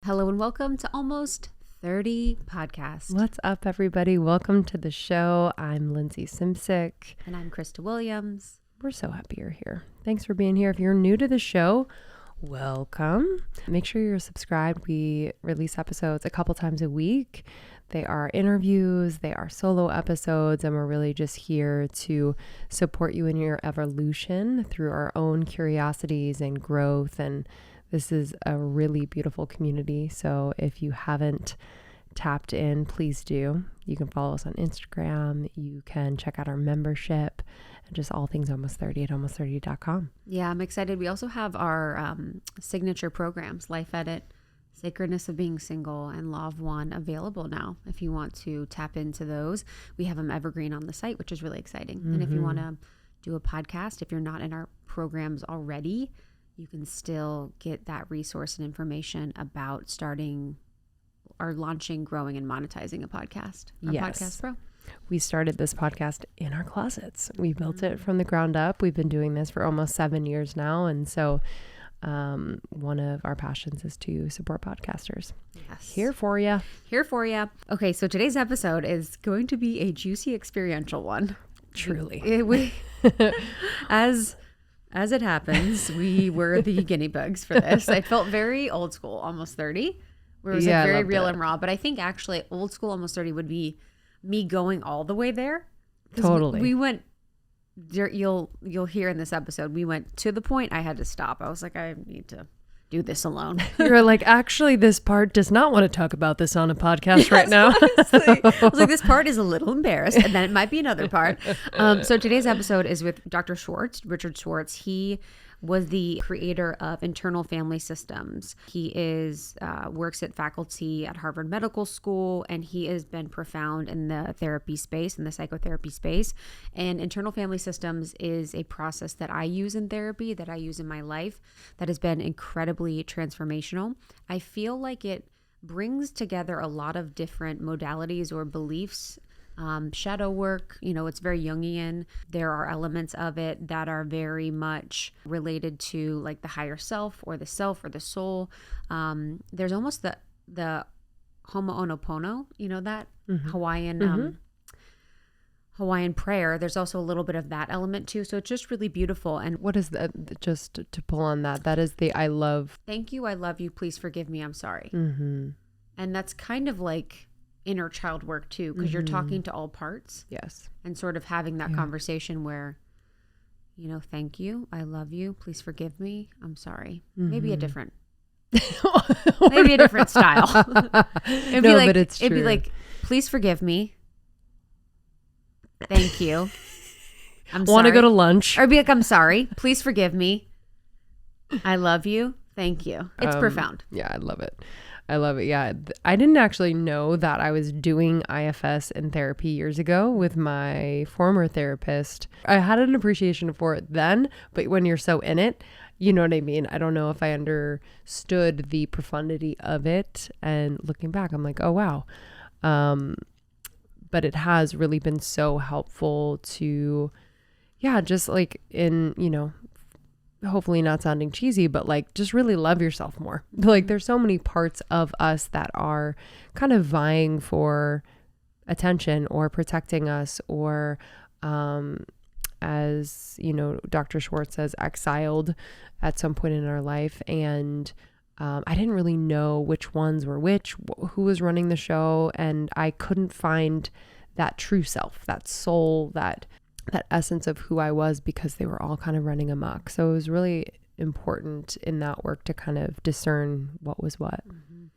Hello and welcome to Almost 30 Podcast. What's up, everybody? Welcome to the show. I'm Lindsay Simsick. And I'm Krista Williams. We're so happy you're here. Thanks for being here. If you're new to the show, welcome. Make sure you're subscribed. We release episodes a couple times a week. They are interviews, they are solo episodes, and we're really just here to support you in your evolution through our own curiosities and growth. And this is a really beautiful community. So if you haven't tapped in, please do. You can follow us on Instagram. You can check out our membership and just all things Almost 30 at almost30.com. Yeah, I'm excited. We also have our signature programs, Life Edit, Sacredness of Being Single, and Law of One available now. If you want to tap into those, we have them evergreen on the site, which is really exciting. And if you want to do a podcast, if you're not in our programs already, you can still get that resource and information about starting or launching, growing, and monetizing a podcast. Our Podcast Pro. We started this podcast in our closets. We built it from the ground up. We've been doing this for almost 7 years now. And so one of our passions is to support podcasters. Yes. Here for you. Here for you. Okay, so today's episode is going to be a juicy experiential one. Truly. As it happens, we were the guinea pigs for this. I felt very old school, Almost 30, where it was like very real and raw. But I think actually old school, Almost 30 would be me going all the way there. Totally. We went, you'll hear in this episode, we went to the point I had to stop. I was like, I need to do this alone. You're like, actually, this part does not want to talk about this on a podcast right now. Honestly. I was like, this part is a little embarrassed, and then it might be another part. So today's episode is with Dr. Schwartz, Richard Schwartz. He was the creator of internal family systems. He is works at faculty at Harvard Medical School, and he has been profound in the therapy space, in the psychotherapy space. And internal family systems is a process that I use in therapy, that I use in my life, that has been incredibly transformational. I feel like it brings together a lot of different modalities or beliefs. Shadow work, it's very Jungian. There are elements of it that are very much related to like the higher self or the soul. There's almost the Ho'oponopono, that Hawaiian prayer. There's also a little bit of that element too. So it's just really beautiful. And what is that? Just to pull on that is the I love. Thank you. I love you. Please forgive me. I'm sorry. Mm-hmm. And that's kind of like inner child work too, because you're talking to all parts. Yes. And sort of having that conversation where, thank you, I love you, please forgive me, I'm sorry. Maybe a different style. But it's true. It'd be like, please forgive me, thank you, I'm sorry. Want to go to lunch? Or it'd be like, I'm sorry, please forgive me, I love you, thank you. It's profound. Yeah, I love it. Yeah. I didn't actually know that I was doing IFS in therapy years ago with my former therapist. I had an appreciation for it then, but when you're so in it, you know what I mean? I don't know if I understood the profundity of it. And looking back, I'm like, oh, wow. But it has really been so helpful to, just like in, hopefully not sounding cheesy, but like just really love yourself more. Like there's so many parts of us that are kind of vying for attention or protecting us or as Dr. Schwartz says, exiled at some point in our life. And I didn't really know which ones were who was running the show, and I couldn't find that true self, that soul, that essence of who I was, because they were all kind of running amok. So it was really important in that work to kind of discern what was what. Mm-hmm.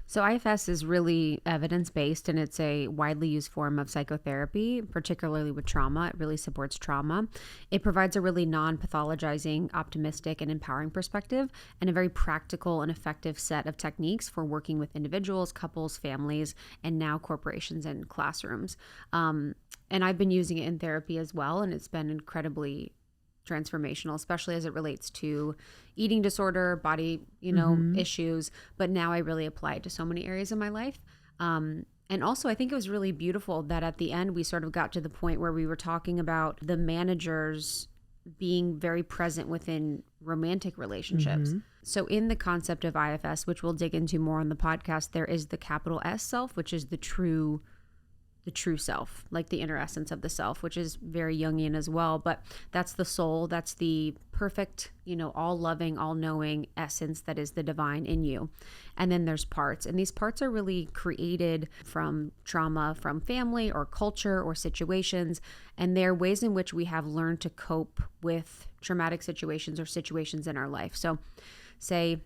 So IFS is really evidence-based, and it's a widely used form of psychotherapy, particularly with trauma. It really supports trauma. It provides a really non-pathologizing, optimistic, and empowering perspective, and a very practical and effective set of techniques for working with individuals, couples, families, and now corporations and classrooms. And I've been using it in therapy as well, and it's been incredibly transformational, especially as it relates to eating disorder, body, issues. But now I really apply it to so many areas of my life. And also, I think it was really beautiful that at the end, we sort of got to the point where we were talking about the managers being very present within romantic relationships. So in the concept of IFS, which we'll dig into more on the podcast, there is the capital S self, which is the true self, like the inner essence of the self, which is very Jungian as well. But that's the soul. That's the perfect, all loving, all knowing essence that is the divine in you. And then there's parts. And these parts are really created from trauma, from family or culture or situations. And they're ways in which we have learned to cope with traumatic situations or situations in our life. So say,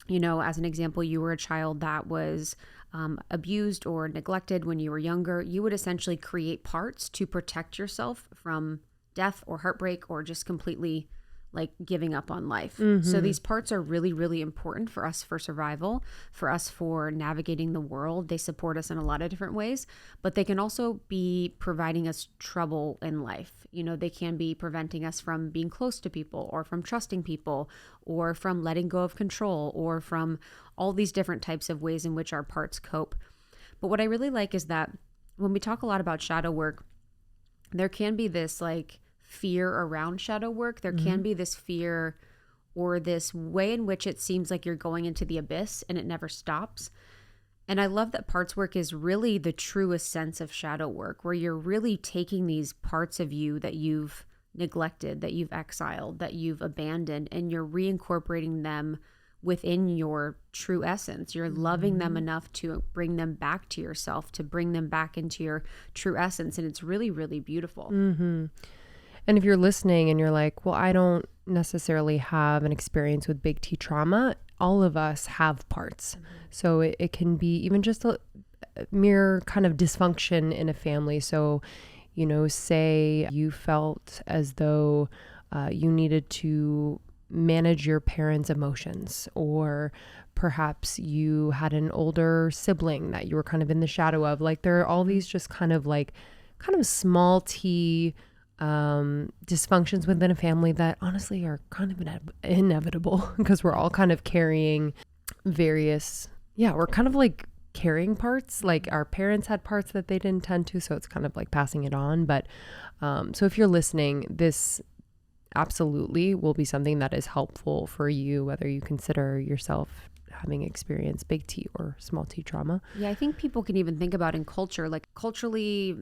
as an example, you were a child that was abused or neglected when you were younger. You would essentially create parts to protect yourself from death or heartbreak or just completely like giving up on life. So these parts are really, really important for us for survival, for us for navigating the world. They support us in a lot of different ways, but they can also be providing us trouble in life. They can be preventing us from being close to people or from trusting people or from letting go of control or from all these different types of ways in which our parts cope. But what I really like is that when we talk a lot about shadow work, there can be this like fear around shadow work. There can be this fear or this way in which it seems like you're going into the abyss and it never stops. And I love that parts work is really the truest sense of shadow work, where you're really taking these parts of you that you've neglected, that you've exiled, that you've abandoned, and you're reincorporating them within your true essence. You're loving them enough to bring them back to yourself, to bring them back into your true essence. And it's really, really beautiful. And if you're listening and you're like, well, I don't necessarily have an experience with big T trauma, all of us have parts. So it can be even just a mere kind of dysfunction in a family. So, say you felt as though you needed to manage your parents' emotions, or perhaps you had an older sibling that you were kind of in the shadow of. Like there are all these just kind of small T dysfunctions within a family that honestly are kind of inevitable because we're all kind of carrying various, we're kind of like carrying parts. Like our parents had parts that they didn't tend to, so it's kind of like passing it on. But so if you're listening, this absolutely will be something that is helpful for you, whether you consider yourself having experienced big T or small T trauma. Yeah, I think people can even think about in culture, like culturally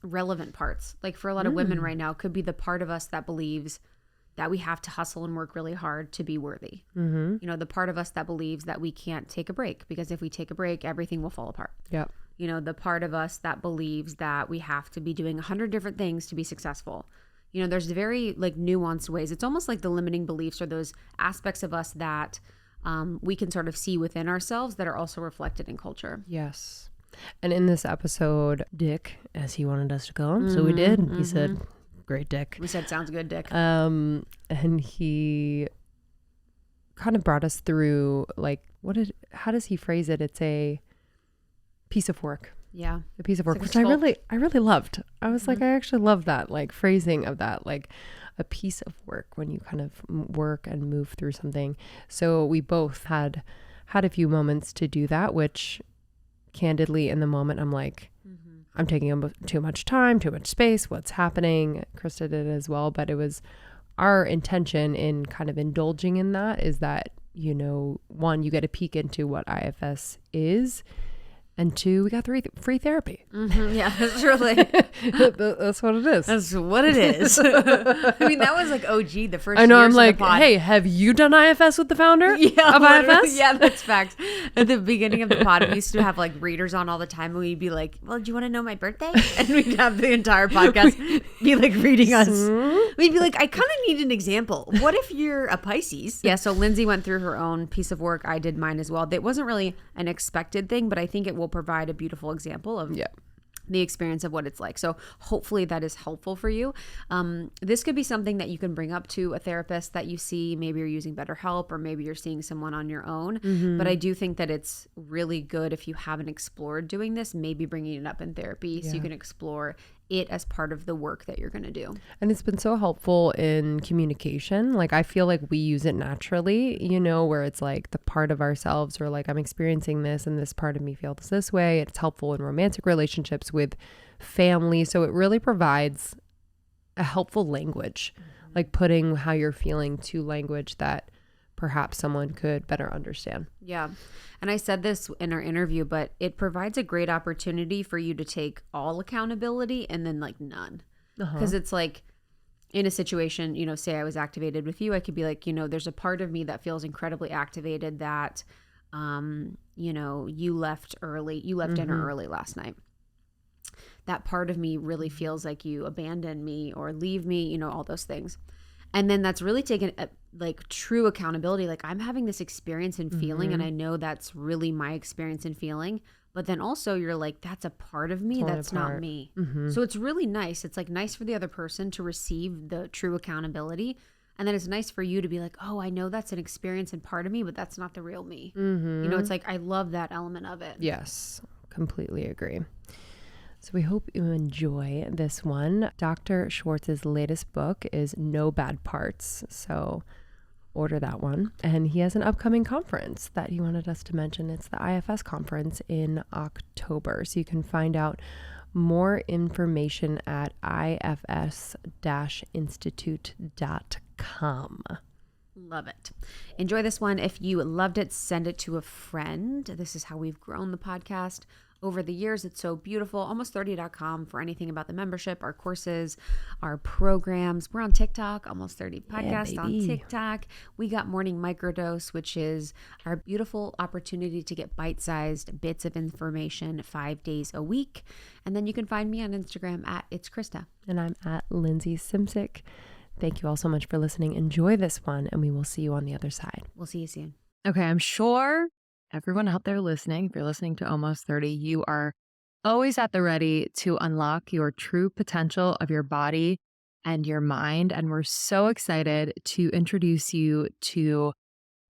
relevant parts. Like for a lot of women right now, could be the part of us that believes that we have to hustle and work really hard to be worthy. The part of us that believes that we can't take a break because if we take a break, everything will fall apart. Yep. The part of us that believes that we have to be doing 100 different things to be successful. There's very like nuanced ways. It's almost like the limiting beliefs or those aspects of us that we can sort of see within ourselves that are also reflected in culture. Yes. And in this episode, Dick, as he wanted us to call him, so we did. He said, "Great Dick." We said, "Sounds good, Dick." And he kind of brought us through like how does he phrase it? It's a piece of work. Yeah, a piece of work, like which I really loved. I was like, I actually love that like phrasing of that, like a piece of work when you kind of work and move through something. So we both had a few moments to do that, which candidly in the moment I'm like, I'm taking too much time, too much space. What's happening? Krista did as well, but it was our intention in kind of indulging in that is that, one, you get a peek into what IFS is. And 2, we got free therapy. Yeah, that's really. That's what it is. That's what it is. I mean, that was like OG, the first I know, years I'm like, of the pod. hey, have you done IFS with the founder of IFS? Yeah, that's facts. At the beginning of the pod, we used to have like readers on all the time, and we'd be like, well, do you want to know my birthday? And we'd have the entire podcast be like reading us. We'd be like, I kind of need an example. What if you're a Pisces? Yeah, so Lindsay went through her own piece of work. I did mine as well. It wasn't really an expected thing, but I think it will provide a beautiful example of the experience of what it's like. So hopefully that is helpful for you. This could be something that you can bring up to a therapist that you see. Maybe you're using BetterHelp or maybe you're seeing someone on your own. But I do think that it's really good if you haven't explored doing this, maybe bringing it up in therapy so you can explore it as part of the work that you're going to do. And it's been so helpful in communication. Like I feel like we use it naturally, where it's like the part of ourselves or like I'm experiencing this and this part of me feels this way. It's helpful in romantic relationships with family. So it really provides a helpful language, like putting how you're feeling to language that perhaps someone could better understand. Yeah. And I said this in our interview, but it provides a great opportunity for you to take all accountability and then like none. Because it's like in a situation, you know, say I was activated with you, I could be like, you know, there's a part of me that feels incredibly activated that, you know, you left dinner early last night. That part of me really feels like you abandoned me or leave me, you know, all those things. And then that's really taken like true accountability. Like I'm having this experience and feeling, and I know that's really my experience and feeling. But then also you're like, that's a part of me that's not me. So it's really nice. It's like nice for the other person to receive the true accountability. And then it's nice for you to be like, oh, I know that's an experience and part of me, but that's not the real me. You know, it's like, I love that element of it. Yes, completely agree. So we hope you enjoy this one. Dr. Schwartz's latest book is No Bad Parts. So order that one. And he has an upcoming conference that he wanted us to mention. It's the IFS conference in October. So you can find out more information at ifs-institute.com. Love it. Enjoy this one. If you loved it, send it to a friend. This is how we've grown the podcast over the years. It's so beautiful. Almost30.com for anything about the membership, our courses, our programs. We're on TikTok, Almost 30 podcast on TikTok. We got Morning Microdose, which is our beautiful opportunity to get bite-sized bits of information 5 days a week. And then you can find me on Instagram at It's Krista. And I'm at Lindsay Simsick. Thank you all so much for listening. Enjoy this one, and we will see you on the other side. We'll see you soon. Okay, I'm sure everyone out there listening, if you're listening to Almost 30, you are always at the ready to unlock your true potential of your body and your mind. And we're so excited to introduce you to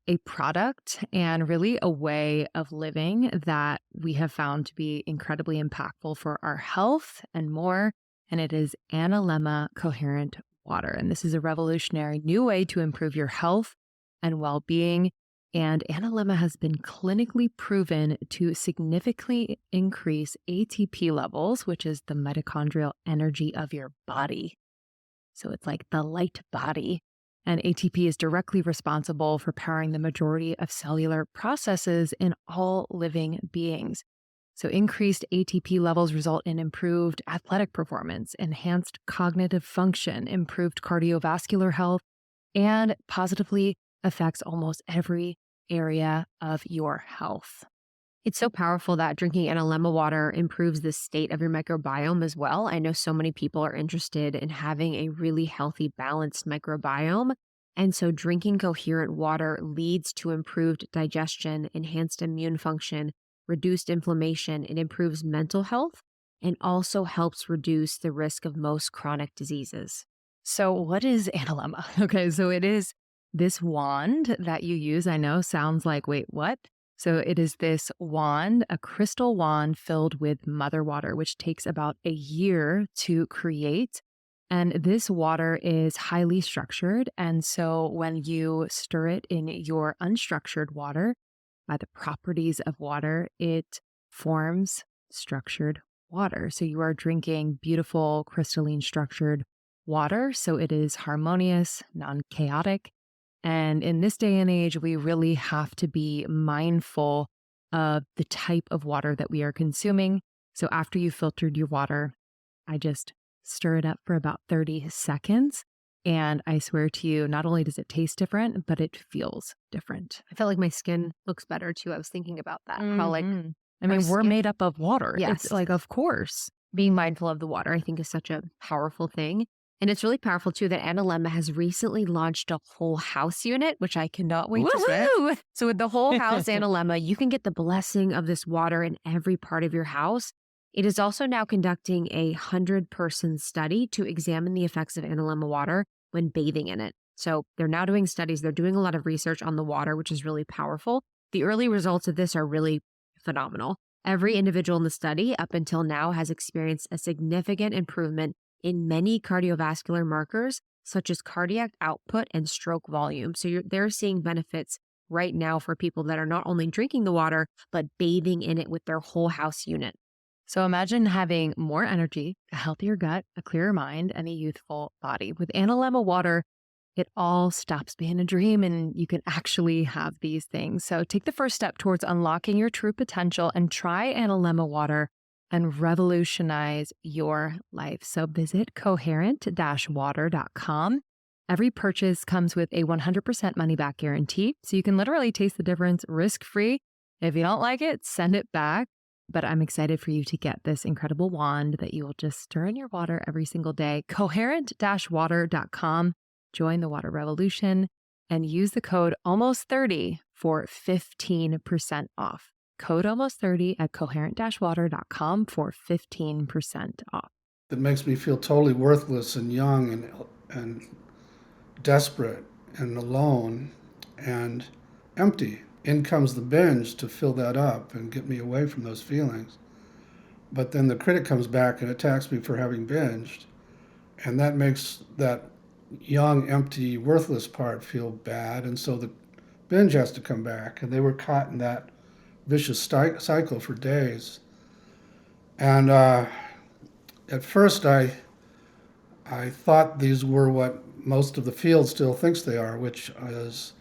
a product and really a way of living that we have found to be incredibly impactful for our health and more. And it is Annaleema Coherent Water. And this is a revolutionary new way to improve your health and well-being. And Annaleema has been clinically proven to significantly increase ATP levels, which is the mitochondrial energy of your body. So it's like the light body. And ATP is directly responsible for powering the majority of cellular processes in all living beings. So increased ATP levels result in improved athletic performance, enhanced cognitive function, improved cardiovascular health, and positively affects almost every area of your health. It's so powerful that drinking Annaleema water improves the state of your microbiome as well. I know so many people are interested in having a really healthy, balanced microbiome. And so drinking coherent water leads to improved digestion, enhanced immune function, reduced inflammation. It improves mental health and also helps reduce the risk of most chronic diseases. So what is Annaleema? Okay, so it is this wand that you use. I know sounds like, wait, what? So it is this wand, a crystal wand filled with mother water, which takes about a year to create. And this water is highly structured. And so when you stir it in your unstructured water, by the properties of water, it forms structured water. So you are drinking beautiful, crystalline structured water. So it is harmonious, non-chaotic. And in this day and age, we really have to be mindful of the type of water that we are consuming. So after you filtered your water, I just stir it up for about 30 seconds. And I swear to you, not only does it taste different, but it feels different. I felt like my skin looks better too. I was thinking about that. How like, I mean, we're made up of water. Yes. It's like, of course. Being mindful of the water, I think, is such a powerful thing. And it's really powerful too that Annaleema has recently launched a whole house unit, which I cannot wait to get. So with the whole house Annaleema, you can get the blessing of this water in every part of your house. It is also now conducting a 100-person study to examine the effects of Annaleema water when bathing in it. So they're now doing studies. They're doing a lot of research on the water, which is really powerful. The early results of this are really phenomenal. Every individual in the study up until now has experienced a significant improvement in many cardiovascular markers, such as cardiac output and stroke volume. So they're seeing benefits right now for people that are not only drinking the water, but bathing in it with their whole house unit. So imagine having more energy, a healthier gut, a clearer mind, and a youthful body. With Annaleema water, it all stops being a dream and you can actually have these things. So take the first step towards unlocking your true potential and try Annaleema water and revolutionize your life. So visit coherent-water.com. Every purchase comes with a 100% money-back guarantee, so you can literally taste the difference risk-free. If you don't like it, send it back. But I'm excited for you to get this incredible wand that you will just stir in your water every single day. Coherent-water.com. Join the water revolution and use the code ALMOST30 for 15% off. Code ALMOST30 at coherent-water.com for 15% off. It makes me feel totally worthless and young and desperate and alone and empty. In comes the binge to fill that up and get me away from those feelings. But then the critic comes back and attacks me for having binged. And that makes that young, empty, worthless part feel bad. And so the binge has to come back. And they were caught in that vicious cycle for days. And at first I thought these were what most of the field still thinks they are, which is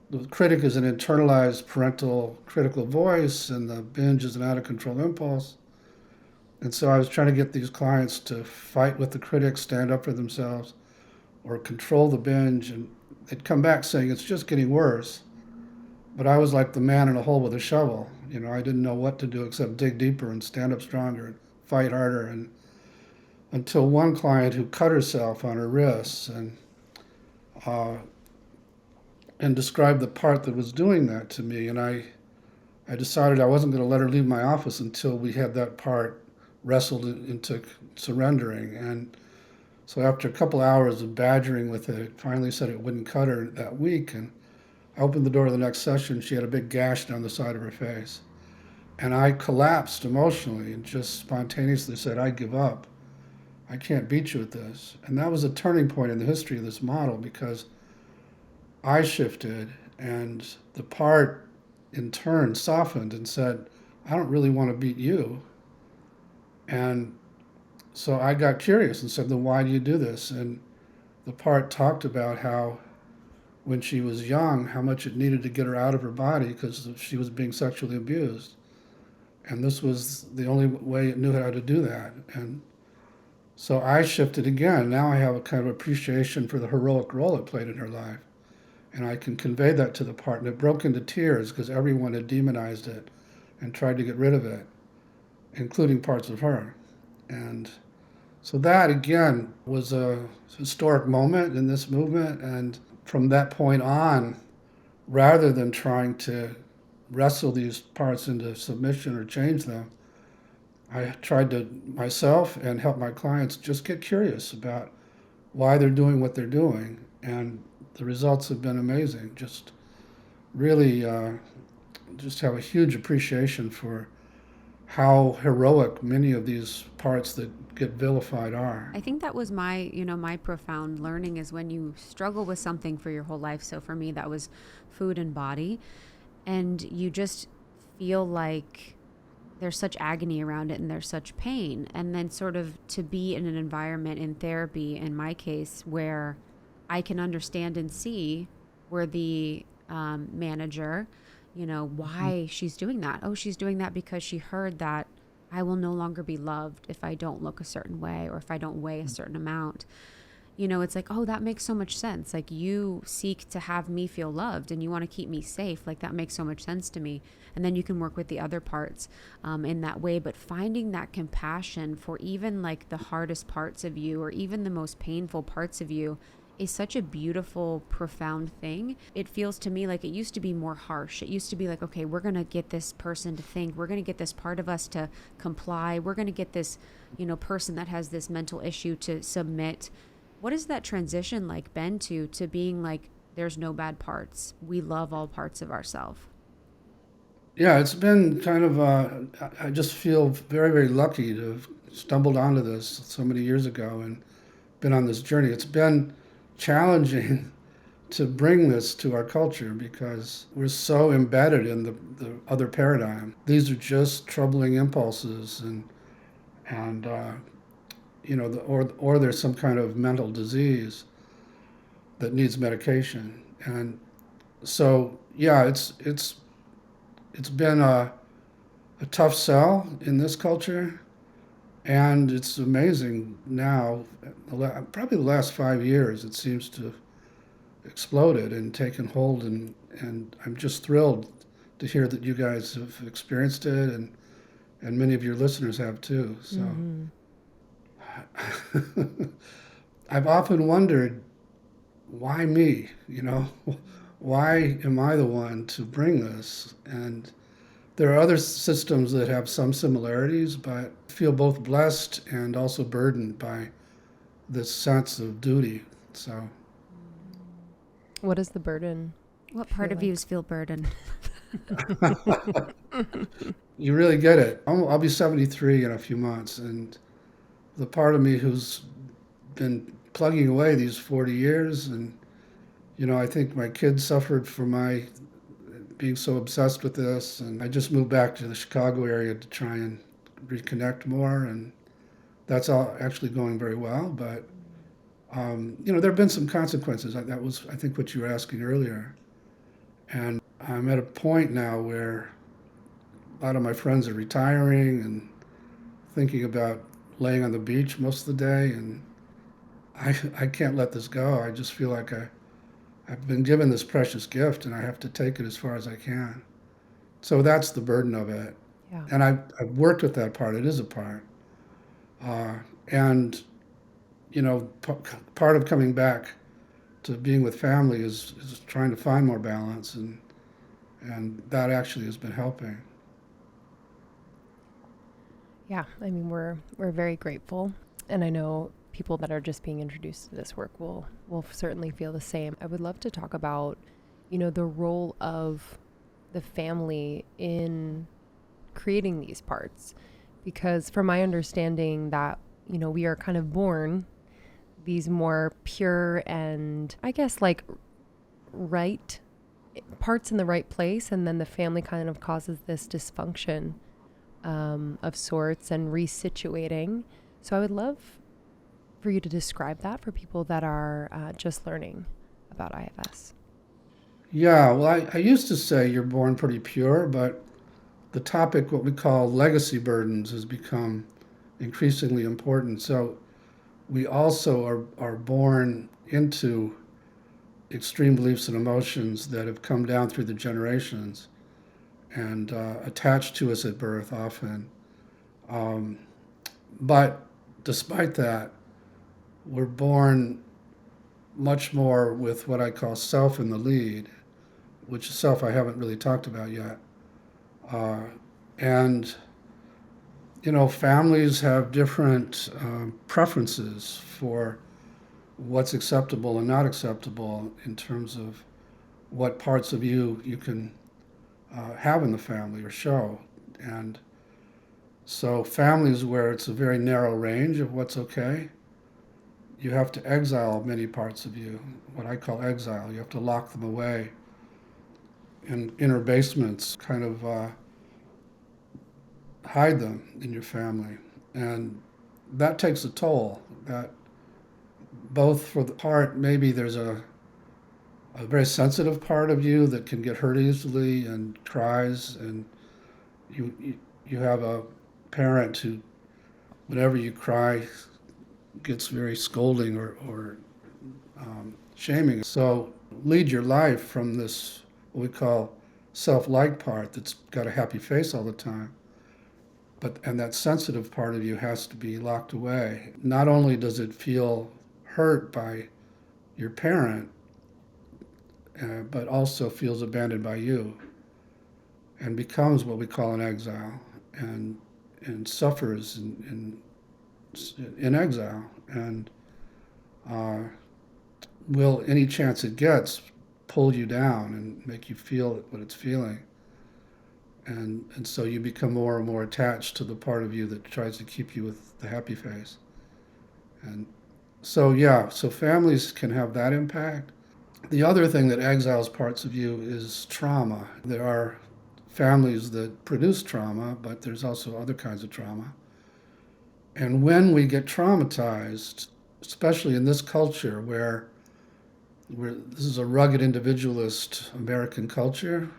the critic is an internalized parental critical voice and the binge is an out-of-control impulse. And so I was trying to get these clients to fight with the critic, stand up for themselves, or control the binge. And they'd come back saying, it's just getting worse. But I was like the man in a hole with a shovel. You know, I didn't know what to do except dig deeper and stand up stronger and fight harder. And until one client who cut herself on her wrists and described the part that was doing that to me. And I decided I wasn't going to let her leave my office until we had that part wrestled into surrendering. And so after a couple hours of badgering with it finally said it wouldn't cut her that week. And I opened the door to the next session. She had a big gash down the side of her face. And I collapsed emotionally and just spontaneously said, I give up. I can't beat you at this. And that was a turning point in the history of this model because I shifted and the part in turn softened and said, I don't really want to beat you. And so I got curious and said, then why do you do this? And the part talked about how when she was young, how much it needed to get her out of her body because she was being sexually abused. And this was the only way it knew how to do that. And so I shifted again. Now I have a kind of appreciation for the heroic role it played in her life. And I can convey that to the part. And it broke into tears because everyone had demonized it and tried to get rid of it, including parts of her. And so that, again, was a historic moment in this movement. And from that point on, rather than trying to wrestle these parts into submission or change them, I tried to myself and help my clients just get curious about why they're doing what they're doing. And the results have been amazing. Just really just have a huge appreciation for how heroic many of these parts that get vilified are. I think that was my, my profound learning is when you struggle with something for your whole life. So for me, that was food and body. And you just feel like there's such agony around it and there's such pain. And then sort of to be in an environment in therapy, in my case, where I can understand and see where the manager, why she's doing that. Oh, she's doing that because she heard that I will no longer be loved if I don't look a certain way or if I don't weigh a certain amount. It's like, oh, that makes so much sense. Like you seek to have me feel loved and you want to keep me safe. Like that makes so much sense to me. And then you can work with the other parts in that way. But finding that compassion for even like the hardest parts of you or even the most painful parts of you is such a beautiful, profound thing. It feels to me like it used to be more harsh. It used to be like, okay, we're going to get this person to think, we're going to get this part of us to comply. We're going to get this, person that has this mental issue to submit. What is that transition like been to being like, there's no bad parts. We love all parts of ourselves. Yeah, it's been kind of, I just feel very, very lucky to have stumbled onto this so many years ago and been on this journey. It's been challenging to bring this to our culture because we're so embedded in the other paradigm. These are just troubling impulses and and or there's some kind of mental disease that needs medication. And so yeah, it's been a tough sell in this culture, and it's amazing now. Probably the last 5 years, it seems to have exploded and taken hold, and I'm just thrilled to hear that you guys have experienced it, and many of your listeners have too. So I've often wondered, why me? Why am I the one to bring this? And there are other systems that have some similarities, but I feel both blessed and also burdened by this sense of duty. So, What is the burden? What part of you feel burdened? you really get it. I'll be 73 in a few months, and the part of me who's been plugging away these 40 years, and I think my kids suffered from my being so obsessed with this, and I just moved back to the Chicago area to try and reconnect more, and that's all actually going very well. But there have been some consequences. That was, I think, what you were asking earlier, and I'm at a point now where a lot of my friends are retiring and thinking about laying on the beach most of the day, and I can't let this go. I just feel like I've been given this precious gift, and I have to take it as far as I can. So that's the burden of it. Yeah. And I've worked with that part. It is a part. And, part of coming back to being with family is trying to find more balance, and that actually has been helping. Yeah, I mean, we're very grateful, and I know people that are just being introduced to this work will certainly feel the same. I would love to talk about, the role of the family in creating these parts, because from my understanding that, we are kind of born these more pure and I guess like right parts in the right place, and then the family kind of causes this dysfunction of sorts and resituating. So I would love for you to describe that for people that are just learning about IFS. Yeah, well, I used to say you're born pretty pure, but the topic, what we call legacy burdens, has become increasingly important. So we also are born into extreme beliefs and emotions that have come down through the generations and attached to us at birth often. But despite that, we're born much more with what I call self in the lead, which self I haven't really talked about yet. And, families have different preferences for what's acceptable and not acceptable in terms of what parts of you can have in the family or show. And so families where it's a very narrow range of what's okay, you have to exile many parts of you, what I call exile. You have to lock them away in inner basements, kind of hide them in your family. And that takes a toll. That both for the part, maybe there's a very sensitive part of you that can get hurt easily and cries, and you have a parent who, whenever you cry, gets very scolding or shaming. So lead your life from this, what we call self-like part that's got a happy face all the time. And that sensitive part of you has to be locked away. Not only does it feel hurt by your parent, but also feels abandoned by you and becomes what we call an exile and suffers in exile, and will, any chance it gets, pull you down and make you feel what it's feeling. And so you become more and more attached to the part of you that tries to keep you with the happy face. And so, yeah, so families can have that impact. The other thing that exiles parts of you is trauma. There are families that produce trauma, but there's also other kinds of trauma. And when we get traumatized, especially in this culture where this is a rugged individualist American culture,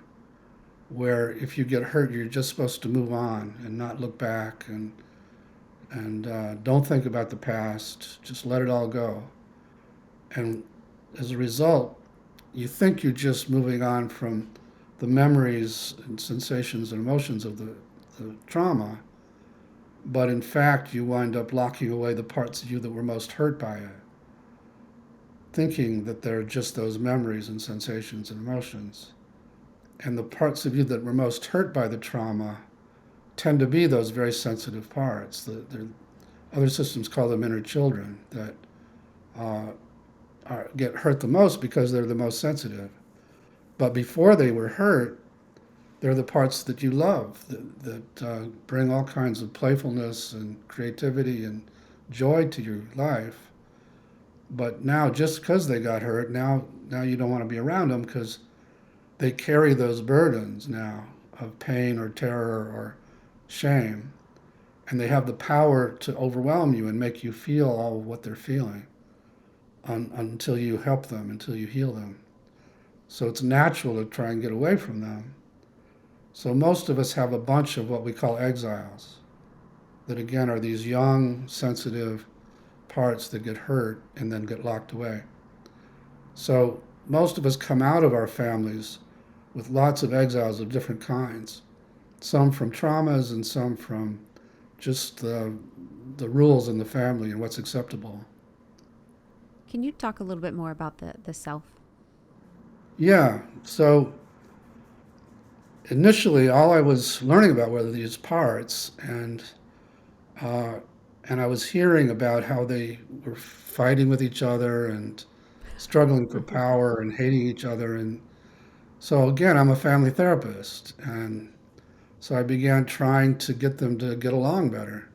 where if you get hurt, you're just supposed to move on and not look back and don't think about the past. Just let it all go. And as a result, you think you're just moving on from the memories and sensations and emotions of the trauma, but in fact, you wind up locking away the parts of you that were most hurt by it, thinking that they're just those memories and sensations and emotions. And the parts of you that were most hurt by the trauma tend to be those very sensitive parts. Other systems call them inner children that get hurt the most because they're the most sensitive. But before they were hurt, they're the parts that you love, that bring all kinds of playfulness and creativity and joy to your life. But now, just because they got hurt, now you don't want to be around them because they carry those burdens now of pain or terror or shame. And they have the power to overwhelm you and make you feel all of what they're feeling until you help them, until you heal them. So it's natural to try and get away from them. So most of us have a bunch of what we call exiles, that again are these young, sensitive parts that get hurt and then get locked away. So most of us come out of our families with lots of exiles of different kinds, some from traumas and some from just the rules in the family and what's acceptable. Can you talk a little bit more about the self? Yeah, so initially all I was learning about were these parts, and I was hearing about how they were fighting with each other and struggling for power and hating each other. And so again, I'm a family therapist, and so I began trying to get them to get along better,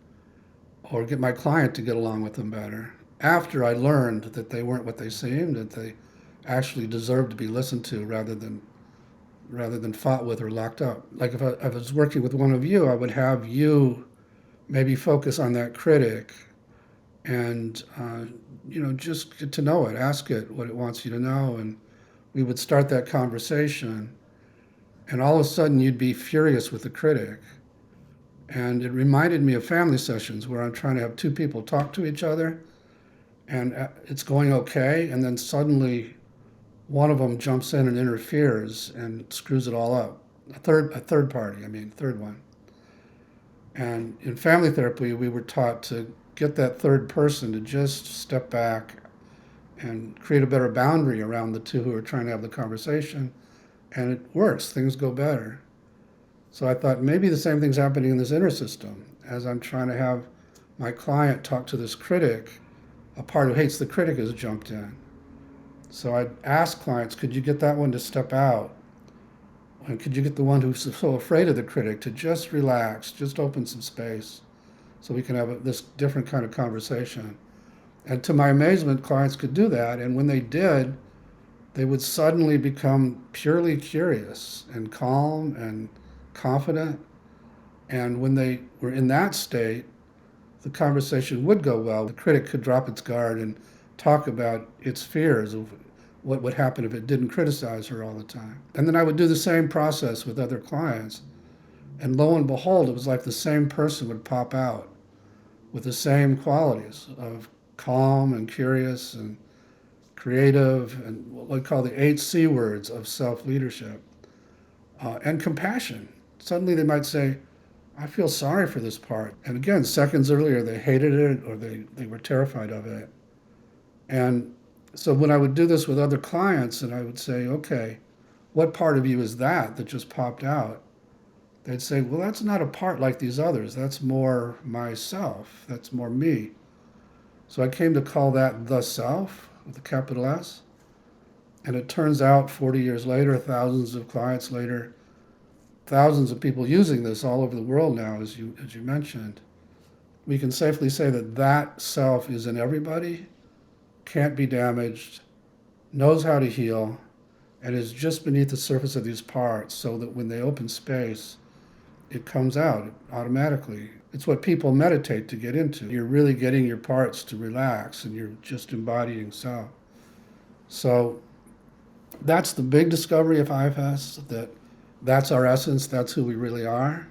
or get my client to get along with them better, after I learned that they weren't what they seemed, that they actually deserved to be listened to rather than fought with or locked up. Like if I was working with one of you, I would have you maybe focus on that critic and just get to know it, ask it what it wants you to know, and we would start that conversation, and all of a sudden you'd be furious with the critic. And it reminded me of family sessions where I'm trying to have two people talk to each other, and it's going okay, and then suddenly one of them jumps in and interferes and screws it all up. A third one. And in family therapy, we were taught to get that third person to just step back and create a better boundary around the two who are trying to have the conversation. And it works, things go better. So I thought maybe the same thing's happening in this inner system. As I'm trying to have my client talk to this critic, a part who hates the critic has jumped in. So I'd ask clients, could you get that one to step out? And could you get the one who's so afraid of the critic to just relax, just open some space so we can have this different kind of conversation? And to my amazement, clients could do that. And when they did, they would suddenly become purely curious and calm and confident. And when they were in that state, the conversation would go well. The critic could drop its guard and talk about its fears of what would happen if it didn't criticize her all the time. And then I would do the same process with other clients. And lo and behold, it was like the same person would pop out with the same qualities of calm and curious and creative and what we call the 8 C words of self-leadership, and compassion. Suddenly they might say, I feel sorry for this part. And again, seconds earlier, they hated it or they were terrified of it. And so when I would do this with other clients and I would say, okay, what part of you is that just popped out? They'd say, well, that's not a part like these others. That's more myself. That's more me. So I came to call that the self with a capital S. And it turns out 40 years later, thousands of clients later, thousands of people using this all over the world now, as you mentioned. We can safely say that self is in everybody, can't be damaged, knows how to heal, and is just beneath the surface of these parts so that when they open space, it comes out automatically. It's what people meditate to get into. You're really getting your parts to relax and you're just embodying self. So that's the big discovery of IFS, that that's our essence, that's who we really are,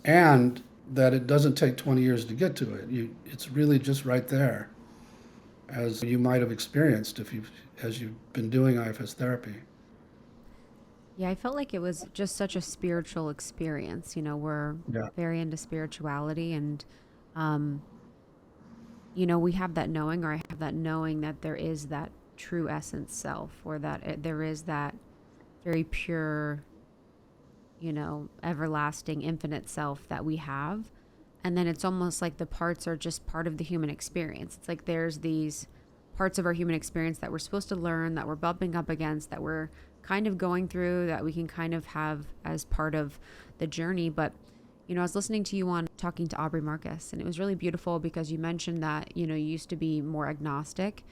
and that it doesn't take 20 years to get to it. It's really just right there, as you might have experienced as you've been doing IFS therapy. Yeah, I felt like it was just such a spiritual experience. You know, we're Yeah. very into spirituality, and um, we have that knowing, or I have that knowing that there is that true essence self, or that there is that very pure, everlasting, infinite self that we have. And then it's almost like the parts are just part of the human experience. It's like there's these parts of our human experience that we're supposed to learn, that we're bumping up against, that we're kind of going through, that we can kind of have as part of the journey. But I was listening to you on talking to Aubrey Marcus, and it was really beautiful because you mentioned that, you used to be more agnostic,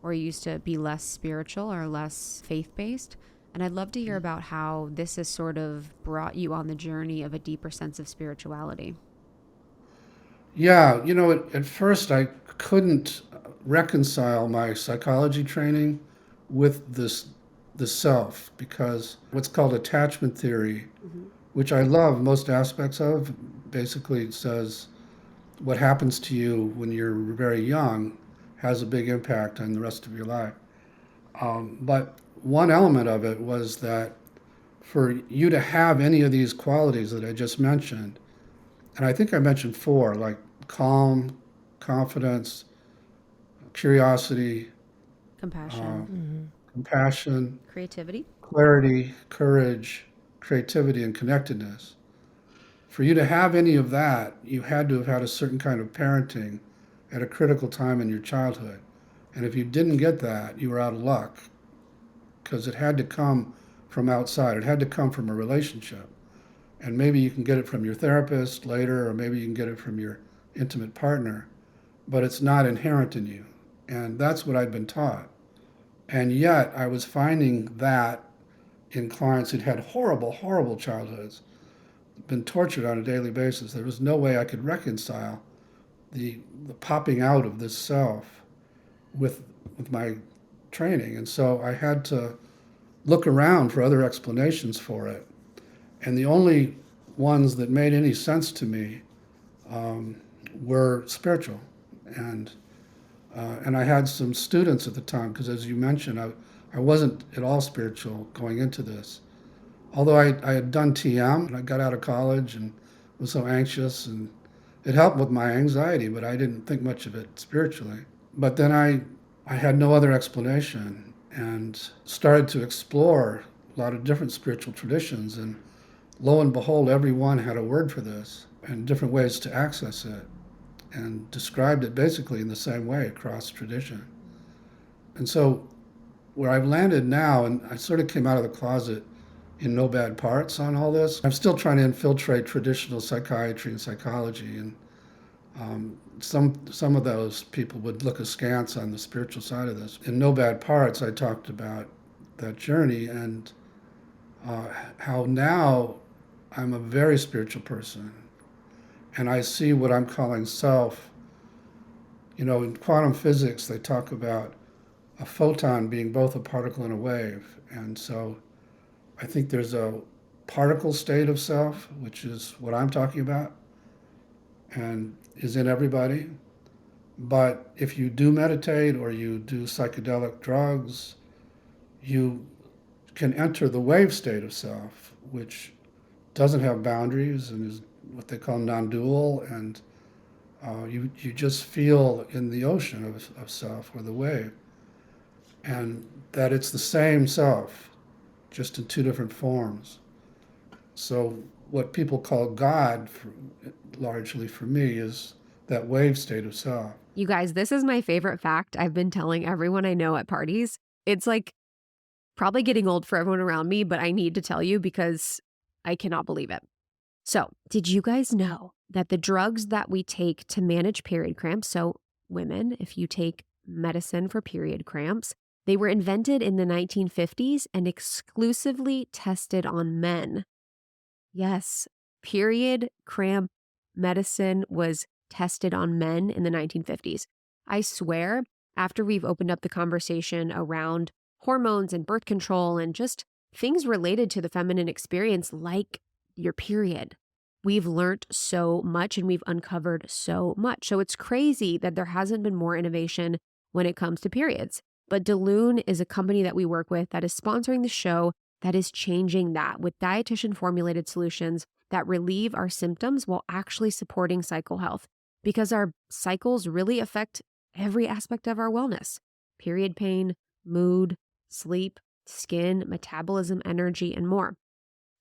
or you used to be less spiritual or less faith-based. And I'd love to hear about how this has sort of brought you on the journey of a deeper sense of spirituality. Yeah, at first I couldn't reconcile my psychology training with the self, because what's called attachment theory, Mm-hmm. which I love most aspects of, basically says what happens to you when you're very young has a big impact on the rest of your life. But one element of it was that for you to have any of these qualities that I just mentioned, and I think I mentioned four, like calm, confidence, curiosity, uh, Compassion, compassion, creativity. clarity, courage, creativity, and connectedness. For you to have any of that, you had to have had a certain kind of parenting at a critical time in your childhood. And if you didn't get that, you were out of luck, because it had to come from outside. It had to come from a relationship. And maybe you can get it from your therapist later, or maybe you can get it from your intimate partner, but it's not inherent in you. And that's what I'd been taught. And yet I was finding that in clients who'd had horrible, horrible childhoods, been tortured on a daily basis. There was no way I could reconcile the popping out of this self with my training. And so I had to look around for other explanations for it. And the only ones that made any sense to me were spiritual. And and I had some students at the time, because as you mentioned, I wasn't at all spiritual going into this. Although I had done TM, and I got out of college and was so anxious, and it helped with my anxiety, but I didn't think much of it spiritually. But then I had no other explanation, and started to explore a lot of different spiritual traditions. And lo and behold, every one had a word for this and different ways to access it, and described it basically in the same way across tradition. And so where I've landed now, and I sort of came out of the closet in no bad parts on all this. I'm still trying to infiltrate traditional psychiatry and psychology, and some of those people would look askance on the spiritual side of this. In no bad parts, I talked about that journey, and how now I'm a very spiritual person, and I see what I'm calling self. In quantum physics, they talk about a photon being both a particle and a wave. And so I think there's a particle state of self, which is what I'm talking about, and is in everybody. But if you do meditate or you do psychedelic drugs, you can enter the wave state of self, which doesn't have boundaries and is what they call non-dual. And you just feel in the ocean of self, or the wave, and that it's the same self, just in two different forms. So what people call God, largely for me, is that wave state of self. You guys, this is my favorite fact I've been telling everyone I know at parties. It's like probably getting old for everyone around me, but I need to tell you because I cannot believe it. So, did you guys know that the drugs that we take to manage period cramps, so women, if you take medicine for period cramps, they were invented in the 1950s and exclusively tested on men? Yes, Period cramp medicine was tested on men in the 1950s. I swear, after we've opened up the conversation around hormones and birth control and just things related to the feminine experience like your period, we've learned so much and we've uncovered so much. So it's crazy that there hasn't been more innovation when it comes to periods. But Deloon is a company that we work with that is sponsoring the show that is changing that with dietitian formulated solutions that relieve our symptoms while actually supporting cycle health, because our cycles really affect every aspect of our wellness: period pain, mood, sleep, skin, metabolism, energy, and more.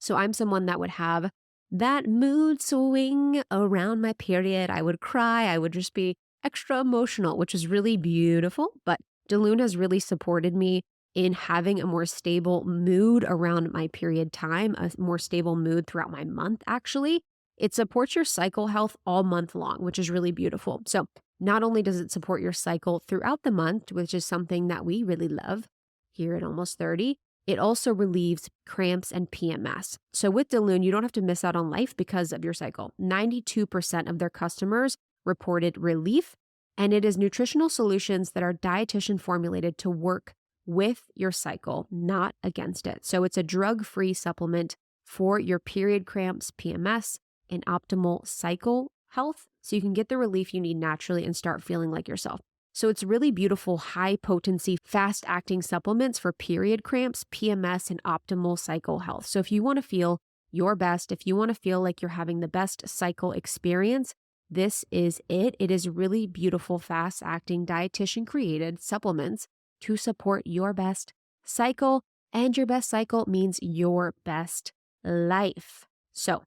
So I'm someone that would have that mood swing around my period. I would cry. I would just be extra emotional, which is really beautiful. But Deloon has really supported me in having a more stable mood around my period time, a more stable mood throughout my month, actually. It supports your cycle health all month long, which is really beautiful. So not only does it support your cycle throughout the month, which is something that we really love here at Almost 30, it also relieves cramps and PMS. So with Deloon, you don't have to miss out on life because of your cycle. 92% of their customers reported relief, and it is nutritional solutions that are dietitian formulated to work with your cycle, not against it. So it's a drug-free supplement for your period cramps, PMS, and optimal cycle health, so you can get the relief you need naturally and start feeling like yourself. So it's really beautiful, high-potency, fast-acting supplements for period cramps, PMS, and optimal cycle health. So if you want to feel your best, if you want to feel like you're having the best cycle experience, this is it. It is really beautiful, fast-acting, dietitian-created supplements to support your best cycle, and your best cycle means your best life. So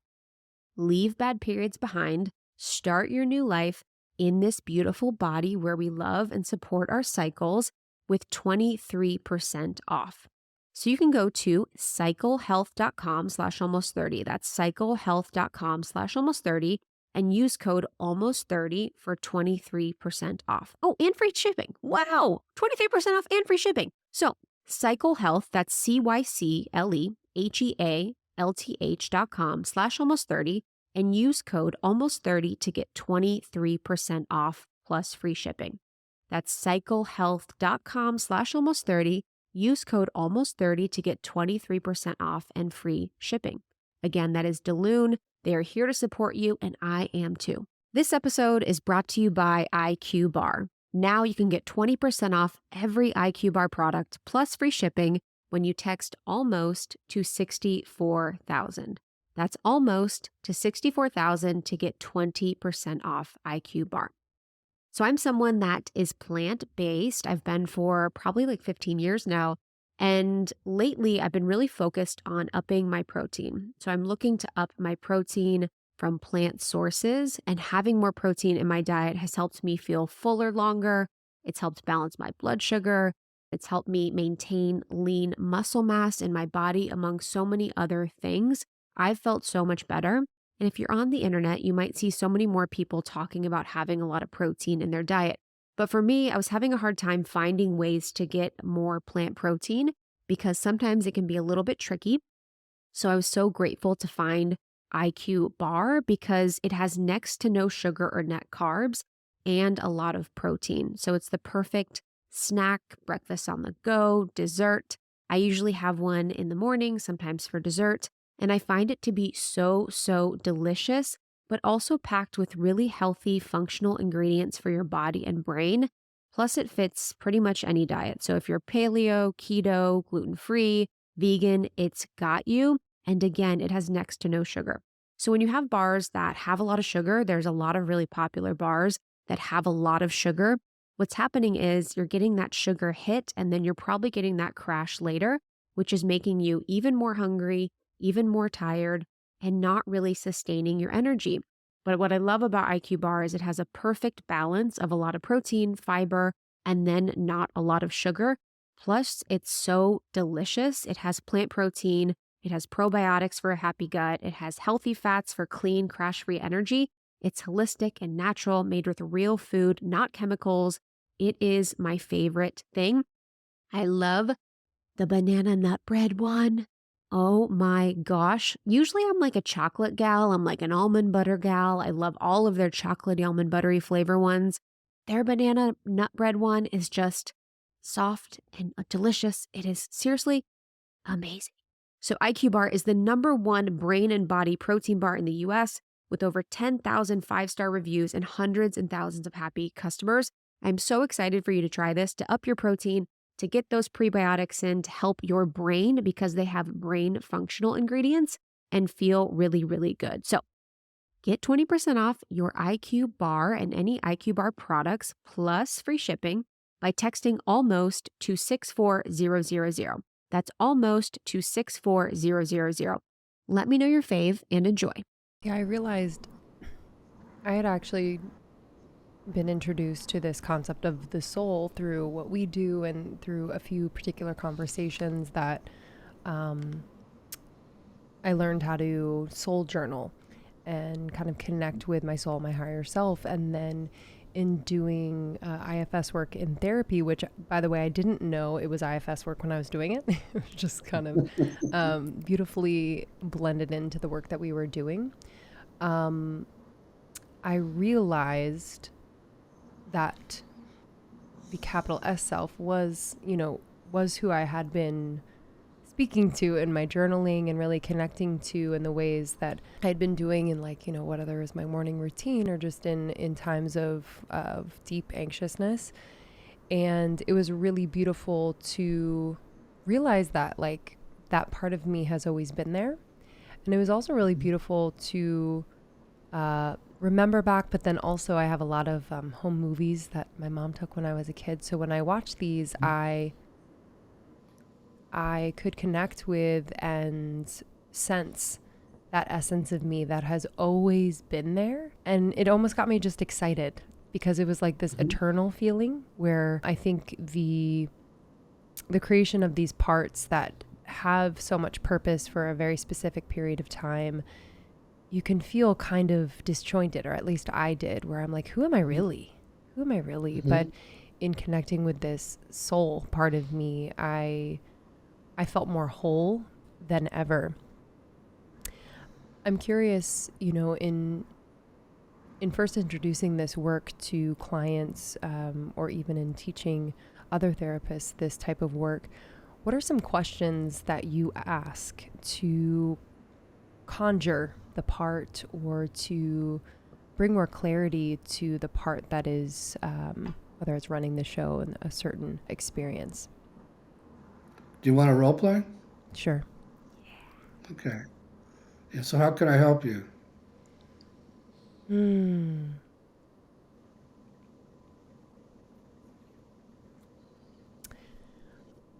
leave bad periods behind, start your new life in this beautiful body where we love and support our cycles with 23% off. So you can go to cyclehealth.com/almost30. That's cyclehealth.com/almost30 and use code almost30 for 23% off. Oh, and free shipping. Wow. 23% off and free shipping. So Cycle Health, that's CYCLEHEALTH.com/almost30 and use code almost30 to get 23% off plus free shipping. That's cyclehealth.com/almost30. Use code almost30 to get 23% off and free shipping. Again, that is Deloon. They are here to support you, and I am too. This episode is brought to you by IQBar. Now you can get 20% off every IQBar product plus free shipping when you text ALMOST to 64,000. That's ALMOST to 64,000 to get 20% off IQBar. So I'm someone that is plant-based. I've been for probably like 15 years now. And lately, I've been really focused on upping my protein. So I'm looking to up my protein from plant sources, and having more protein in my diet has helped me feel fuller longer. It's helped balance my blood sugar. It's helped me maintain lean muscle mass in my body, among so many other things. I've felt so much better. And if you're on the internet, you might see so many more people talking about having a lot of protein in their diet. But for me, I was having a hard time finding ways to get more plant protein because sometimes it can be a little bit tricky. So I was so grateful to find IQBar because it has next to no sugar or net carbs and a lot of protein. So it's the perfect snack, breakfast on the go, dessert. I usually have one in the morning, sometimes for dessert. And I find it to be so delicious, but also packed with really healthy, functional ingredients for your body and brain. Plus, it fits pretty much any diet. So if you're paleo, keto, gluten-free, vegan, it's got you. And again, it has next to no sugar. So when you have bars that have a lot of sugar, there's a lot of really popular bars that have a lot of sugar. What's happening is you're getting that sugar hit, and then you're probably getting that crash later, which is making you even more hungry, even more tired, and not really sustaining your energy. But what I love about IQBar is it has a perfect balance of a lot of protein, fiber, and then not a lot of sugar. Plus, it's so delicious. It has plant protein. It has probiotics for a happy gut. It has healthy fats for clean, crash-free energy. It's holistic and natural, made with real food, not chemicals. It is my favorite thing. I love the banana nut bread one. Oh my gosh. Usually I'm like a chocolate gal. I'm like an almond butter gal. I love all of their chocolatey almond buttery flavor ones. Their banana nut bread one is just soft and delicious. It is seriously amazing. So IQBar is the #1 brain and body protein bar in the US with over 10,000 five-star reviews and hundreds and thousands of happy customers. I'm so excited for you to try this to up your protein, to get those prebiotics in, to help your brain because they have brain functional ingredients and feel really, really good. So get 20% off your IQ bar and any IQ bar products plus free shipping by texting almost to 64000. That's almost to 64000. Let me know your fave and enjoy. Yeah, I realized I had actually been introduced to this concept of the soul through what we do and through a few particular conversations that I learned how to soul journal and kind of connect with my soul, my higher self. And then in doing IFS work in therapy, which, by the way, I didn't know it was IFS work when I was doing it. It was just kind of beautifully blended into the work that we were doing. I realized that the capital S self was who I had been speaking to in my journaling and really connecting to in the ways that I'd been doing in whether it was my morning routine or just in times of deep anxiousness. And it was really beautiful to realize that that part of me has always been there. And it was also really beautiful to remember back, but then also I have a lot of home movies that my mom took when I was a kid. So when I watch these, I could connect with and sense that essence of me that has always been there. And it almost got me just excited because it was like this eternal feeling where I think the creation of these parts that have so much purpose for a very specific period of time, you can feel kind of disjointed, or at least I did, where I'm like, who am I really? Who am I really? But in connecting with this soul part of me, I felt more whole than ever. I'm curious, in first introducing this work to clients, or even in teaching other therapists this type of work, what are some questions that you ask to conjure the part or to bring more clarity to the part that is, whether it's running the show in a certain experience? Do you want a role play? Sure. Okay. Yeah, so how can I help you?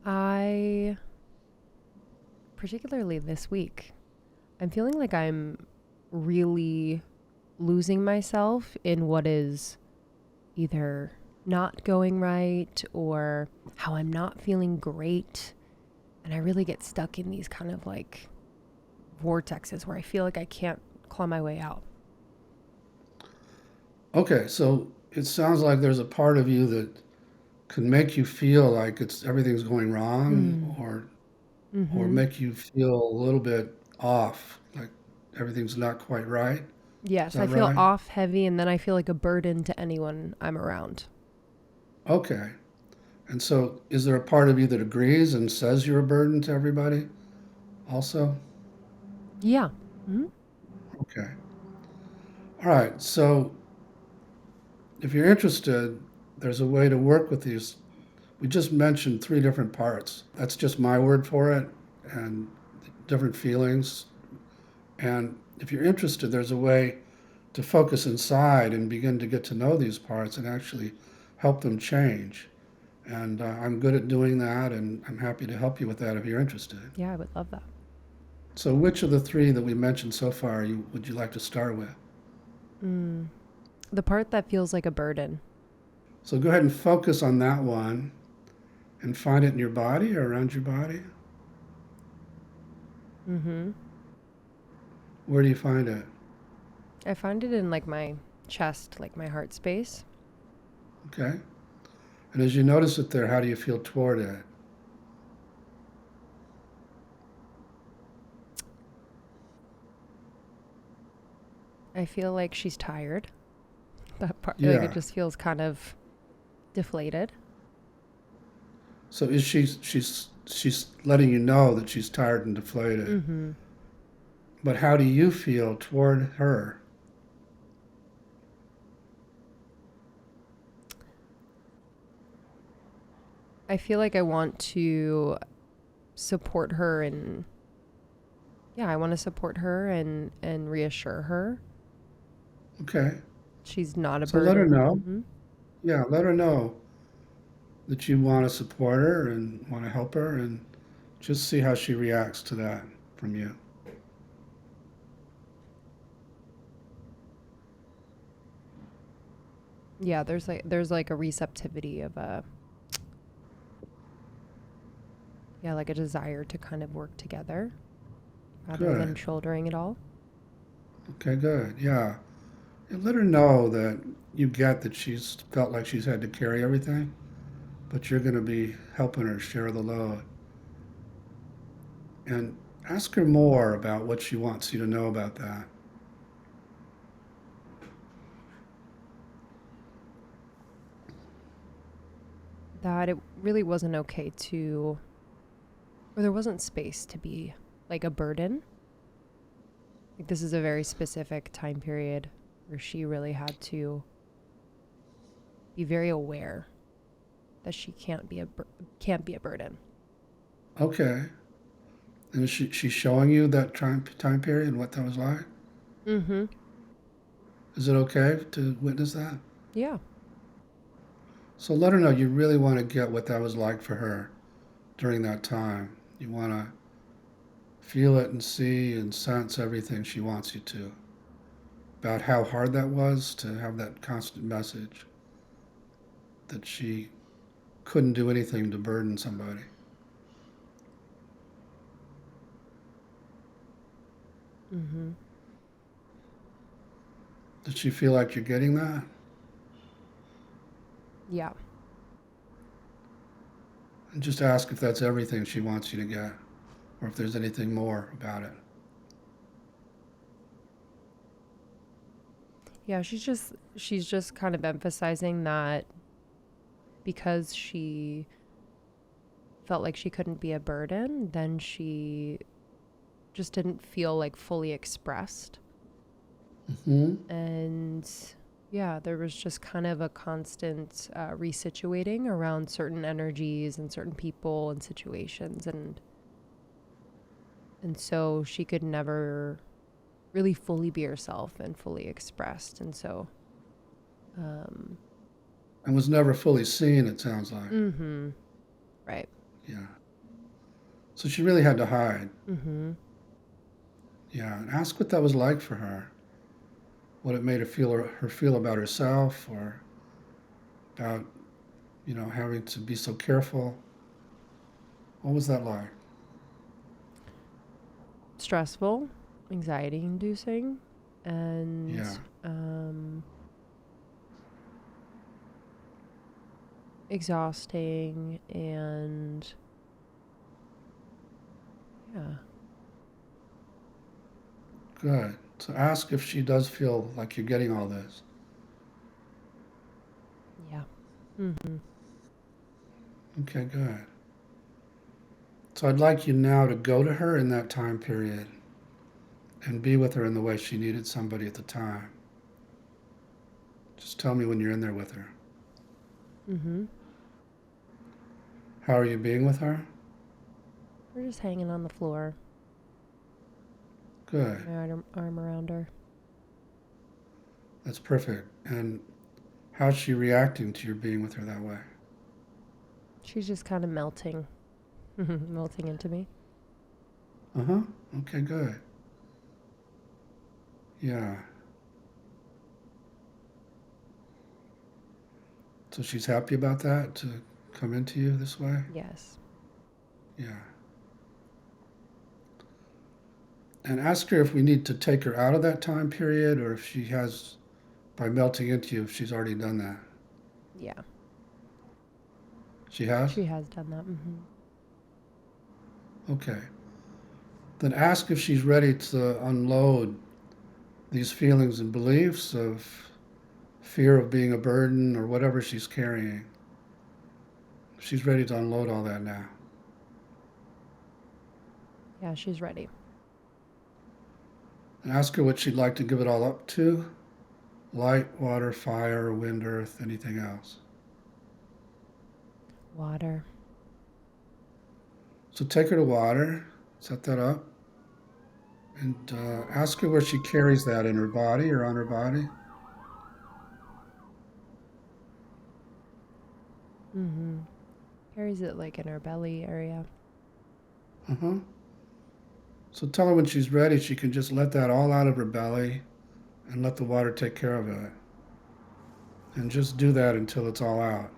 I, particularly this week, I'm feeling like I'm really losing myself in what is either not going right or how I'm not feeling great. And I really get stuck in these kind of like vortexes where I feel like I can't claw my way out. Okay, so it sounds like there's a part of you that can make you feel like everything's going wrong, or make you feel a little bit off, like everything's not quite right. Is Yes, I that feel right? off, heavy, and then I feel like a burden to anyone I'm around. Okay. And so is there a part of you that agrees and says you're a burden to everybody also? Yeah. Okay. All right. So if you're interested, there's a way to work with these. We just mentioned 3 different parts. That's just my word for it, and different feelings. And if you're interested, there's a way to focus inside and begin to get to know these parts and actually help them change. And I'm good at doing that, and I'm happy to help you with that if you're interested. Yeah, I would love that. So, which of the 3 that we mentioned so far would you like to start with? The part that feels like a burden. So, go ahead and focus on that one and find it in your body or around your body. Where do you find it? I find it in like my chest, like my heart space. Okay. And as you notice it there, how do you feel toward it? I feel like she's tired. That part, like Yeah. it just feels kind of deflated. So is she's letting you know that she's tired and deflated. Mm-hmm. But how do you feel toward her? I feel like I want to support her and I want to support her and reassure her Okay. she's not a So let her burden. know. Mm-hmm. Yeah, let her know that you want to support her and want to help her, and just see how she reacts to that from you. Yeah, there's like a receptivity of a like a desire to kind of work together rather than Good. shouldering it all. Okay, good. Yeah. And let her know that you get that she's felt like she's had to carry everything, but you're going to be helping her share the load. And ask her more about what she wants you to know about that. That it really wasn't okay to, or there wasn't space to be like a burden. Like this is a very specific time period where she really had to be very aware that she can't be a burden. Okay. And is she's showing you that time period and what that was like? Mm-hmm. Is it okay to witness that? Yeah. So let her know you really want to get what that was like for her during that time. You want to feel it and see and sense everything she wants you to. About how hard that was to have that constant message that she couldn't do anything to burden somebody. Mm-hmm. Does she feel like you're getting that? Yeah. And just ask if that's everything she wants you to get, or if there's anything more about it. Yeah, she's just kind of emphasizing that because she felt like she couldn't be a burden, then she just didn't feel like fully expressed. Hmm. And yeah, there was just kind of a constant resituating around certain energies and certain people and situations, and so she could never really fully be herself and fully expressed, and so And was never fully seen, it sounds like. mm-hmm. Right. Yeah. So she really had to hide. Mm-hmm. Yeah. And ask what that was like for her. What it made her feel about herself, or about, having to be so careful. What was that like? Stressful, anxiety inducing, and Yeah. exhausting, and yeah. Good. So ask if she does feel like you're getting all this. Yeah. Mm-hmm. Okay, good. So I'd like you now to go to her in that time period and be with her in the way she needed somebody at the time. Just tell me when you're in there with her. Mm-hmm. How are you being with her? We're just hanging on the floor. Good. My arm around her. That's perfect. And how's she reacting to your being with her that way? She's just kind of melting. Melting into me. Uh-huh. Okay, good. Yeah. So she's happy about that, to come into you this way? Yes. Yeah. And ask her if we need to take her out of that time period, or if she has, by melting into you, if she's already done that. Yeah. She has? She has done that. Mm-hmm. Okay. Then ask if she's ready to unload these feelings and beliefs of fear of being a burden or whatever she's carrying. She's ready to unload all that now. Yeah, she's ready. And ask her what she'd like to give it all up to. Light, water, fire, wind, earth, anything else. Water. So take her to water, set that up, and ask her where she carries that in her body or on her body. Mm-hmm. Carries it like in her belly area. Uh-huh. So tell her when she's ready, she can just let that all out of her belly and let the water take care of it. And just do that until it's all out.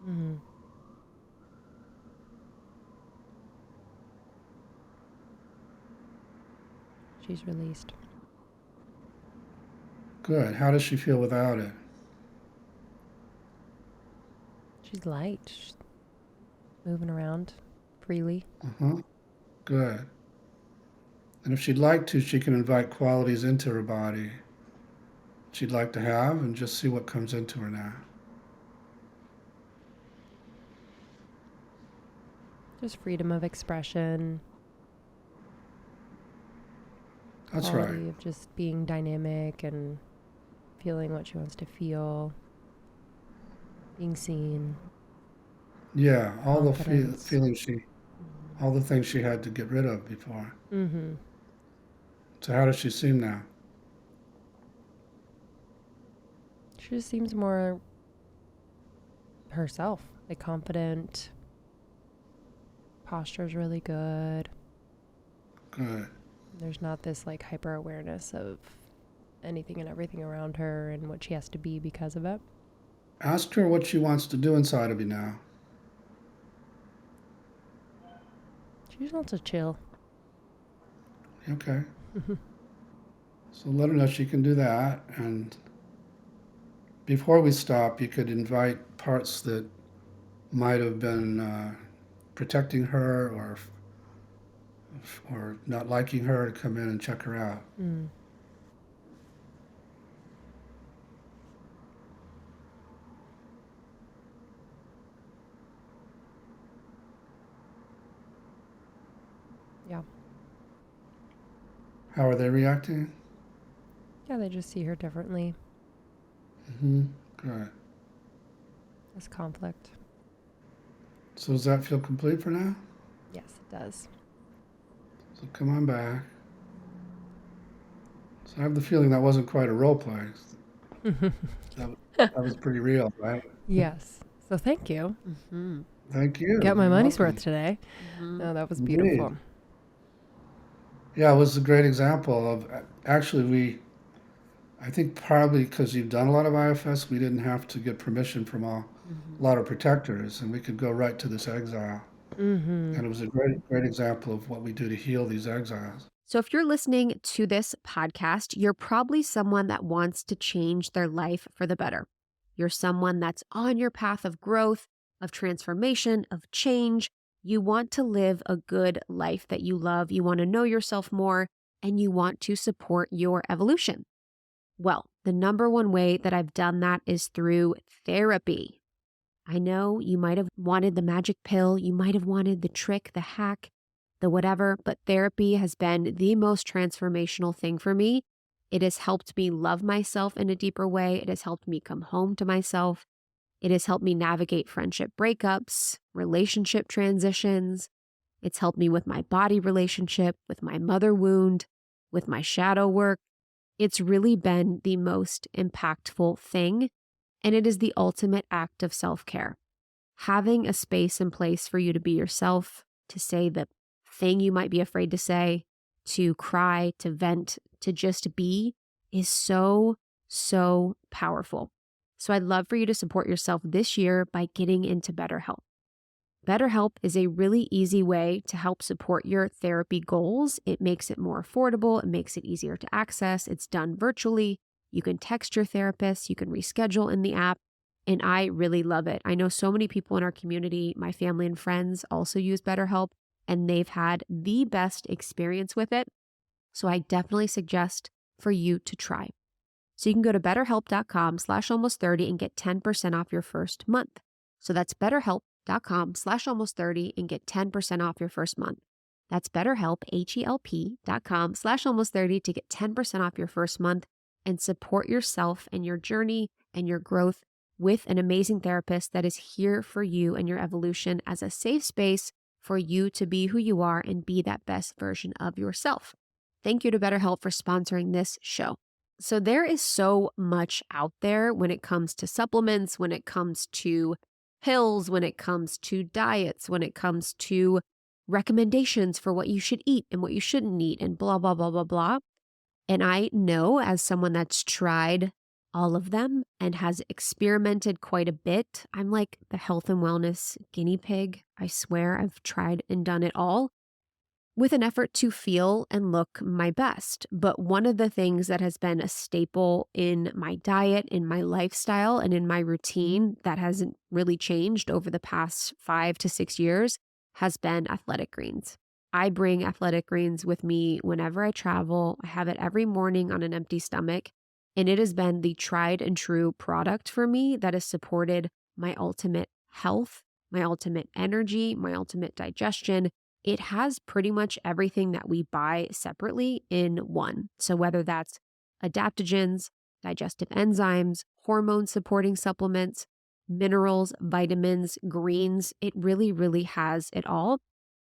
Mm-hmm. She's released. Good. How does she feel without it? She's light. She's moving around freely. Uh-huh. Good. And if she'd like to, she can invite qualities into her body she'd like to have and just see what comes into her now. Just freedom of expression. That's Quality right. of just being dynamic and feeling what she wants to feel. Being seen. Yeah, all the Confidence. feelings all the things she had to get rid of before. Mm-hmm. So how does she seem now? She just seems more herself, like confident. Posture's really good. Good. There's not this like hyper awareness of anything and everything around her and what she has to be because of it. Ask her what she wants to do inside of you now. She just wants to chill. Okay. So let her know she can do that. And before we stop, you could invite parts that might have been protecting her or not liking her to come in and check her out. Mm. Yeah. How are they reacting? Yeah, they just see her differently. Mm-hmm. Good. As conflict. So does that feel complete for now? Yes, it does. So come on back. So I have the feeling that wasn't quite a role play. That was pretty real, right? Yes. So thank you. Mm-hmm. Thank you. Get my You're money's welcome. worth today. Mm-hmm. No, that was Indeed. beautiful. Yeah, it was a great example of actually I think probably because you've done a lot of IFS, we didn't have to get permission from a lot of protectors, and we could go right to this exile. Mm-hmm. And it was a great example of what we do to heal these exiles. So if you're listening to this podcast, you're probably someone that wants to change their life for the better. You're someone that's on your path of growth, of transformation, of change. You want to live a good life that you love. You want to know yourself more, and you want to support your evolution. Well, the number one way that I've done that is through therapy. I know you might have wanted the magic pill, you might have wanted the trick, the hack, the whatever, but therapy has been the most transformational thing for me. It has helped me love myself in a deeper way. It has helped me come home to myself. It has helped me navigate friendship breakups, relationship transitions. It's helped me with my body relationship, with my mother wound, with my shadow work. It's really been the most impactful thing, and it is the ultimate act of self-care. Having a space and place for you to be yourself, to say the thing you might be afraid to say, to cry, to vent, to just be is so, so powerful. So I'd love for you to support yourself this year by getting into BetterHelp. BetterHelp is a really easy way to help support your therapy goals. It makes it more affordable. It makes it easier to access. It's done virtually. You can text your therapist. You can reschedule in the app. And I really love it. I know so many people in our community, my family and friends also use BetterHelp, and they've had the best experience with it. So I definitely suggest for you to try. So you can go to betterhelp.com/almost30 and get 10% off your first month. So that's betterhelp.com/almost30 and get 10% off your first month. That's BetterHelp, HELP.com/almost30 to get 10% off your first month and support yourself and your journey and your growth with an amazing therapist that is here for you and your evolution as a safe space for you to be who you are and be that best version of yourself. Thank you to BetterHelp for sponsoring this show. So there is so much out there when it comes to supplements, when it comes to pills, when it comes to diets, when it comes to recommendations for what you should eat and what you shouldn't eat and blah, blah, blah, blah, blah. And I know as someone that's tried all of them and has experimented quite a bit, I'm like the health and wellness guinea pig. I swear I've tried and done it all with an effort to feel and look my best. But one of the things that has been a staple in my diet, in my lifestyle, and in my routine that hasn't really changed over the past 5 to 6 years has been athletic greens. I bring athletic greens with me whenever I travel. I have it every morning on an empty stomach, and it has been the tried and true product for me that has supported my ultimate health, my ultimate energy, my ultimate digestion. It has pretty much everything that we buy separately in one. So whether that's adaptogens, digestive enzymes, hormone supporting supplements, minerals, vitamins, greens, it really, really has it all.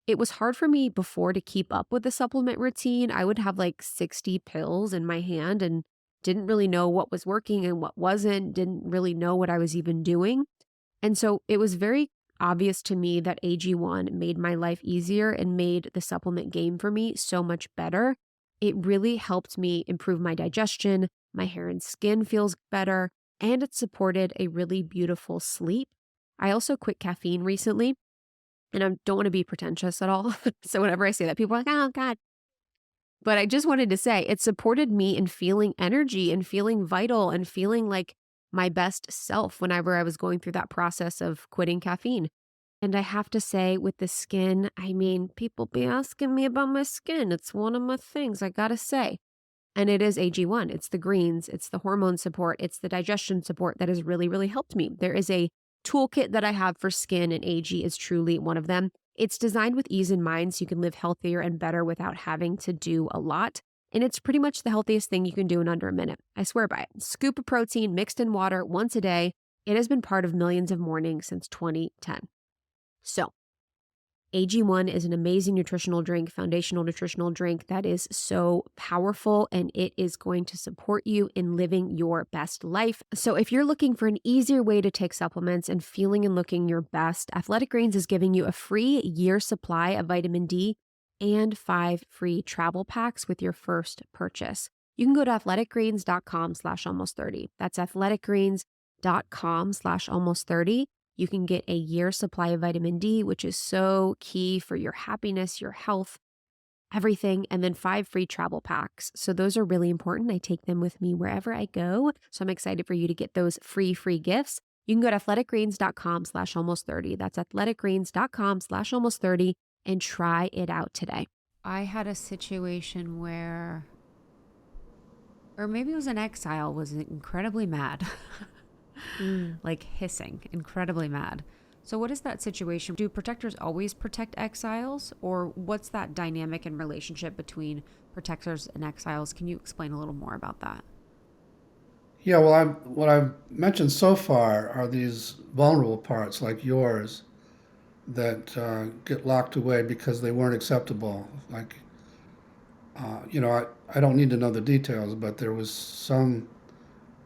It was hard for me before to keep up with the supplement routine. I would have like 60 pills in my hand and didn't really know what was working and what wasn't, didn't really know what I was even doing. And so it was very obvious to me that AG1 made my life easier and made the supplement game for me so much better. It really helped me improve my digestion, my hair and skin feels better, and it supported a really beautiful sleep. I also quit caffeine recently, and I don't want to be pretentious at all. So whenever I say that, people are like, oh God. But I just wanted to say it supported me in feeling energy and feeling vital and feeling like my best self whenever I was going through that process of quitting caffeine. And I have to say with the skin, I mean, people be asking me about my skin. It's one of my things I gotta say. And it is AG1. It's the greens, it's the hormone support, it's the digestion support that has really, really helped me. There is a toolkit that I have for skin, and AG is truly one of them. It's designed with ease in mind so you can live healthier and better without having to do a lot. And it's pretty much the healthiest thing you can do in under a minute. I swear by it. Scoop of protein mixed in water once a day. It has been part of millions of mornings since 2010. So, AG1 is an amazing nutritional drink, foundational nutritional drink that is so powerful, and it is going to support you in living your best life. So if you're looking for an easier way to take supplements and feeling and looking your best, Athletic Greens is giving you a free year supply of vitamin D and 5 free travel packs with your first purchase. You can go to athleticgreens.com/almost30. That's athleticgreens.com/almost30. You can get a year supply of vitamin D, which is so key for your happiness, your health, everything, and then 5 free travel packs. So those are really important. I take them with me wherever I go. So I'm excited for you to get those free gifts. You can go to athleticgreens.com/almost30. That's athleticgreens.com/almost30 and try it out today. I had a situation where, or maybe it was an exile, was incredibly mad. Like hissing, incredibly mad. So what is that situation? Do protectors always protect exiles, or what's that dynamic and relationship between protectors and exiles? Can you explain a little more about that? Yeah, well, what I've mentioned so far are these vulnerable parts like yours that get locked away because they weren't acceptable. Like, I don't need to know the details, but there was some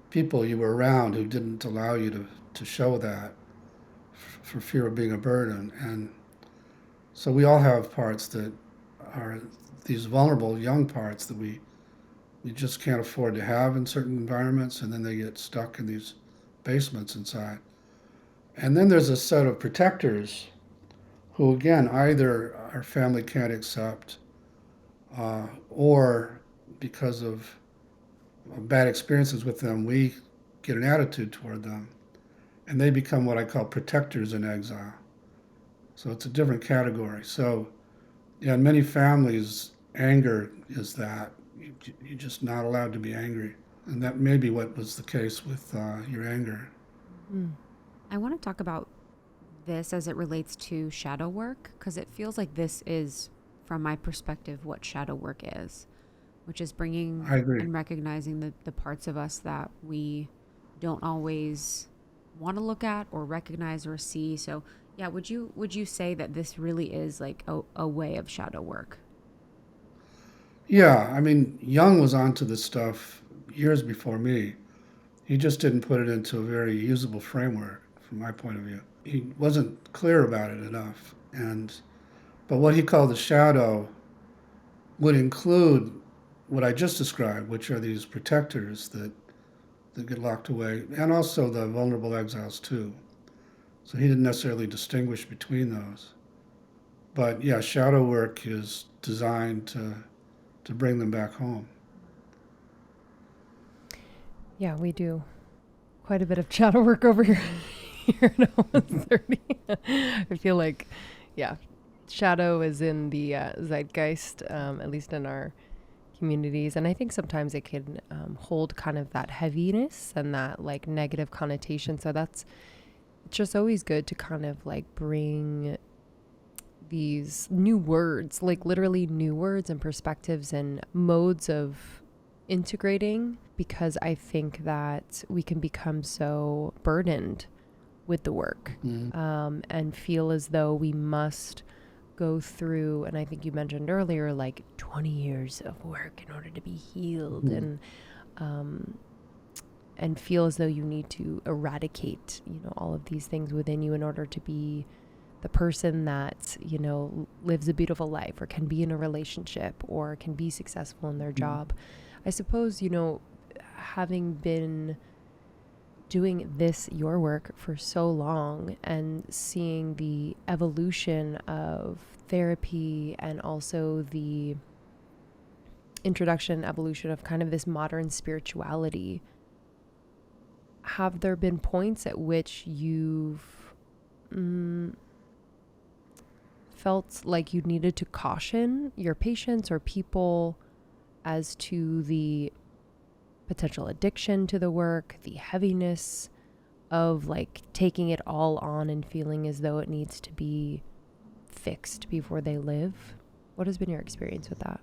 people you were around who didn't allow you to show that for fear of being a burden. And so we all have parts that are these vulnerable young parts that we just can't afford to have in certain environments, and then they get stuck in these basements inside. And then there's a set of protectors who, again, either our family can't accept or because of bad experiences with them, we get an attitude toward them. and they become what I call protectors in exile. So it's a different category. So yeah, in many families, anger is that. You're just not allowed to be angry. And that may be what was the case with your anger. I want to talk about this as it relates to shadow work, because it feels like this is, from my perspective, what shadow work is, which is bringing I agree. and recognizing the parts of us that we don't always want to look at or recognize or see. So yeah, would you say that this really is like a way of shadow work? Yeah, I mean, Jung was onto this stuff years before me. He just didn't put it into a very usable framework from my point of view. He wasn't clear about it enough. But what he called the shadow would include what I just described, which are these protectors that get locked away, and also the vulnerable exiles too. So he didn't necessarily distinguish between those. But yeah, shadow work is designed to bring them back home. Yeah, we do quite a bit of shadow work over here, here at almost 30. I feel like, yeah, shadow is in the zeitgeist, at least in our communities. And I think sometimes it can hold kind of that heaviness and that like negative connotation. So it's just always good to kind of like bring these new words, like literally new words and perspectives and modes of integrating, because I think that we can become so burdened with the work and feel as though we must go through, and I think you mentioned earlier, like 20 years of work in order to be healed, and feel as though you need to eradicate, all of these things within you in order to be the person that, lives a beautiful life or can be in a relationship or can be successful in their job. I suppose, having been doing your work for so long and seeing the evolution of therapy and also the introduction, evolution of kind of this modern spirituality, have there been points at which you've felt like you needed to caution your patients or people as to the potential addiction to the work, the heaviness of like taking it all on and feeling as though it needs to be fixed before they live? What has been your experience with that?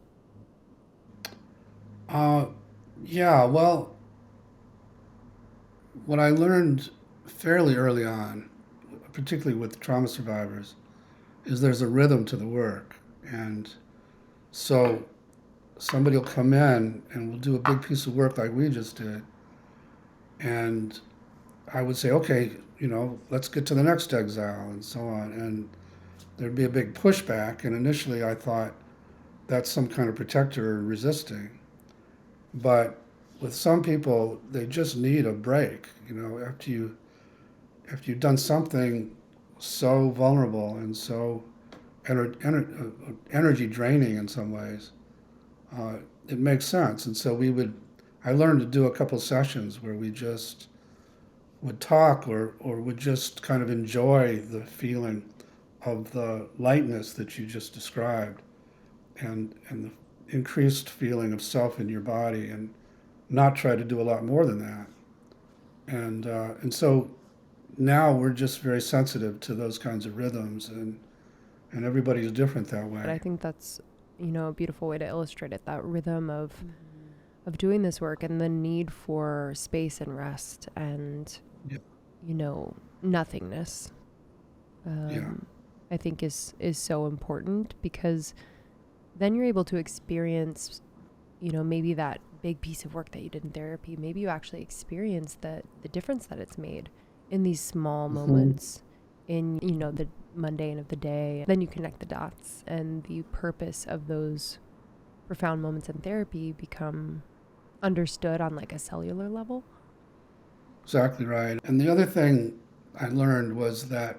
Yeah, well, what I learned fairly early on, particularly with trauma survivors, is there's a rhythm to the work. And so somebody will come in and we'll do a big piece of work like we just did. And I would say, okay, let's get to the next exile and so on. And there'd be a big pushback. And initially I thought that's some kind of protector resisting. But with some people, they just need a break. After you've done something so vulnerable and so energy draining in some ways, it makes sense. And so I learned to do a couple sessions where we just would talk or would just kind of enjoy the feeling of the lightness that you just described and the increased feeling of self in your body, and not try to do a lot more than that. And so now we're just very sensitive to those kinds of rhythms, and everybody's different that way. But I think that's, a beautiful way to illustrate it, that rhythm of doing this work and the need for space and rest and, nothingness. I think is so important, because then you're able to experience, maybe that big piece of work that you did in therapy. Maybe you actually experience the difference that it's made in these small moments in, the mundane of the day. Then you connect the dots, and the purpose of those profound moments in therapy become understood on like a cellular level. Exactly right. And the other thing I learned was that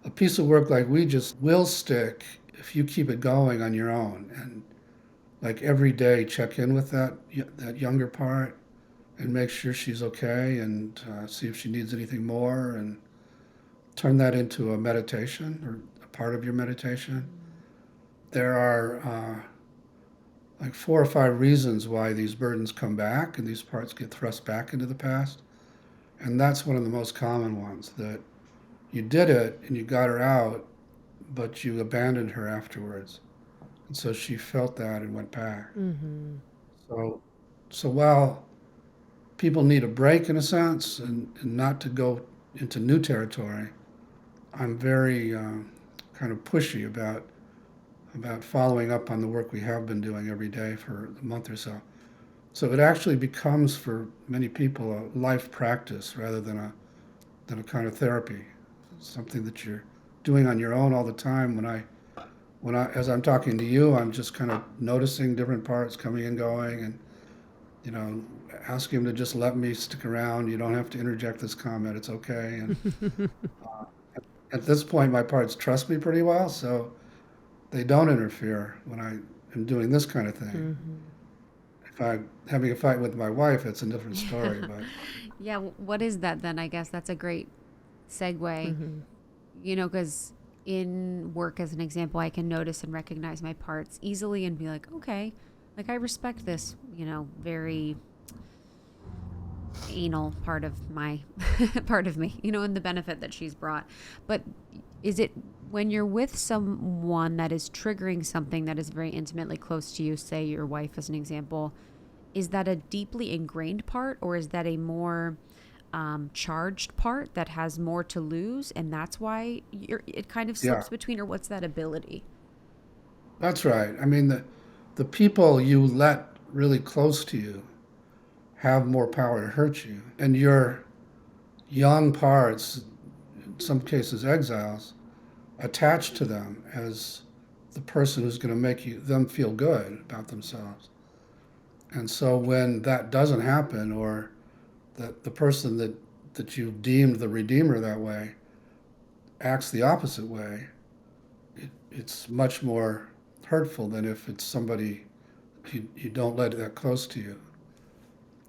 a piece of work like we just will stick if you keep it going on your own, and like every day check in with that younger part and make sure she's okay, and see if she needs anything more, and turn that into a meditation or a part of your meditation. There are like 4 or 5 reasons why these burdens come back and these parts get thrust back into the past. And that's one of the most common ones, that you did it and you got her out, but you abandoned her afterwards. And so she felt that and went back. Mm-hmm. So while people need a break in a sense, and not to go into new territory, I'm very kind of pushy about following up on the work we have been doing every day for a month or so. So it actually becomes, for many people, a life practice rather than a kind of therapy, something that you're doing on your own all the time. When I as I'm talking to you, I'm just kind of noticing different parts coming and going, and asking them to just let me stick around. You don't have to interject this comment. It's okay. And at this point, my parts trust me pretty well, so they don't interfere when I am doing this kind of thing. Mm-hmm. If I'm having a fight with my wife, it's a different story. But Yeah, what is that then? I guess that's a great segue. Mm-hmm. Because in work, as an example, I can notice and recognize my parts easily and be like, okay, like I respect this, very anal part of my part of me, and the benefit that she's brought. But is it when you're with someone that is triggering something that is very intimately close to you, say your wife as an example, is that a deeply ingrained part, or is that a more charged part that has more to lose, and that's why it kind of slips between, or what's that ability? that's right. I mean, the people you let really close to you have more power to hurt you, and your young parts, in some cases exiles, attached to them as the person who's going to make them feel good about themselves. And so when that doesn't happen, or that the person that you've deemed the redeemer that way acts the opposite way, it's much more hurtful than if it's somebody you don't let that close to you.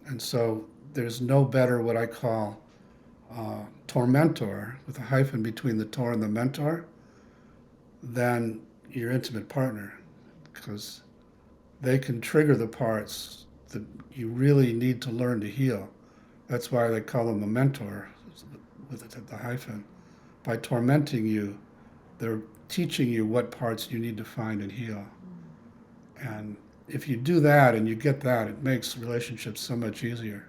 And so there's no better, what I call, tormentor, with a hyphen between the tor and the mentor, than your intimate partner, because they can trigger the parts that you really need to learn to heal. That's why they call them a mentor, with the hyphen. By tormenting you, they're teaching you what parts you need to find and heal. And if you do that and you get that, it makes relationships so much easier.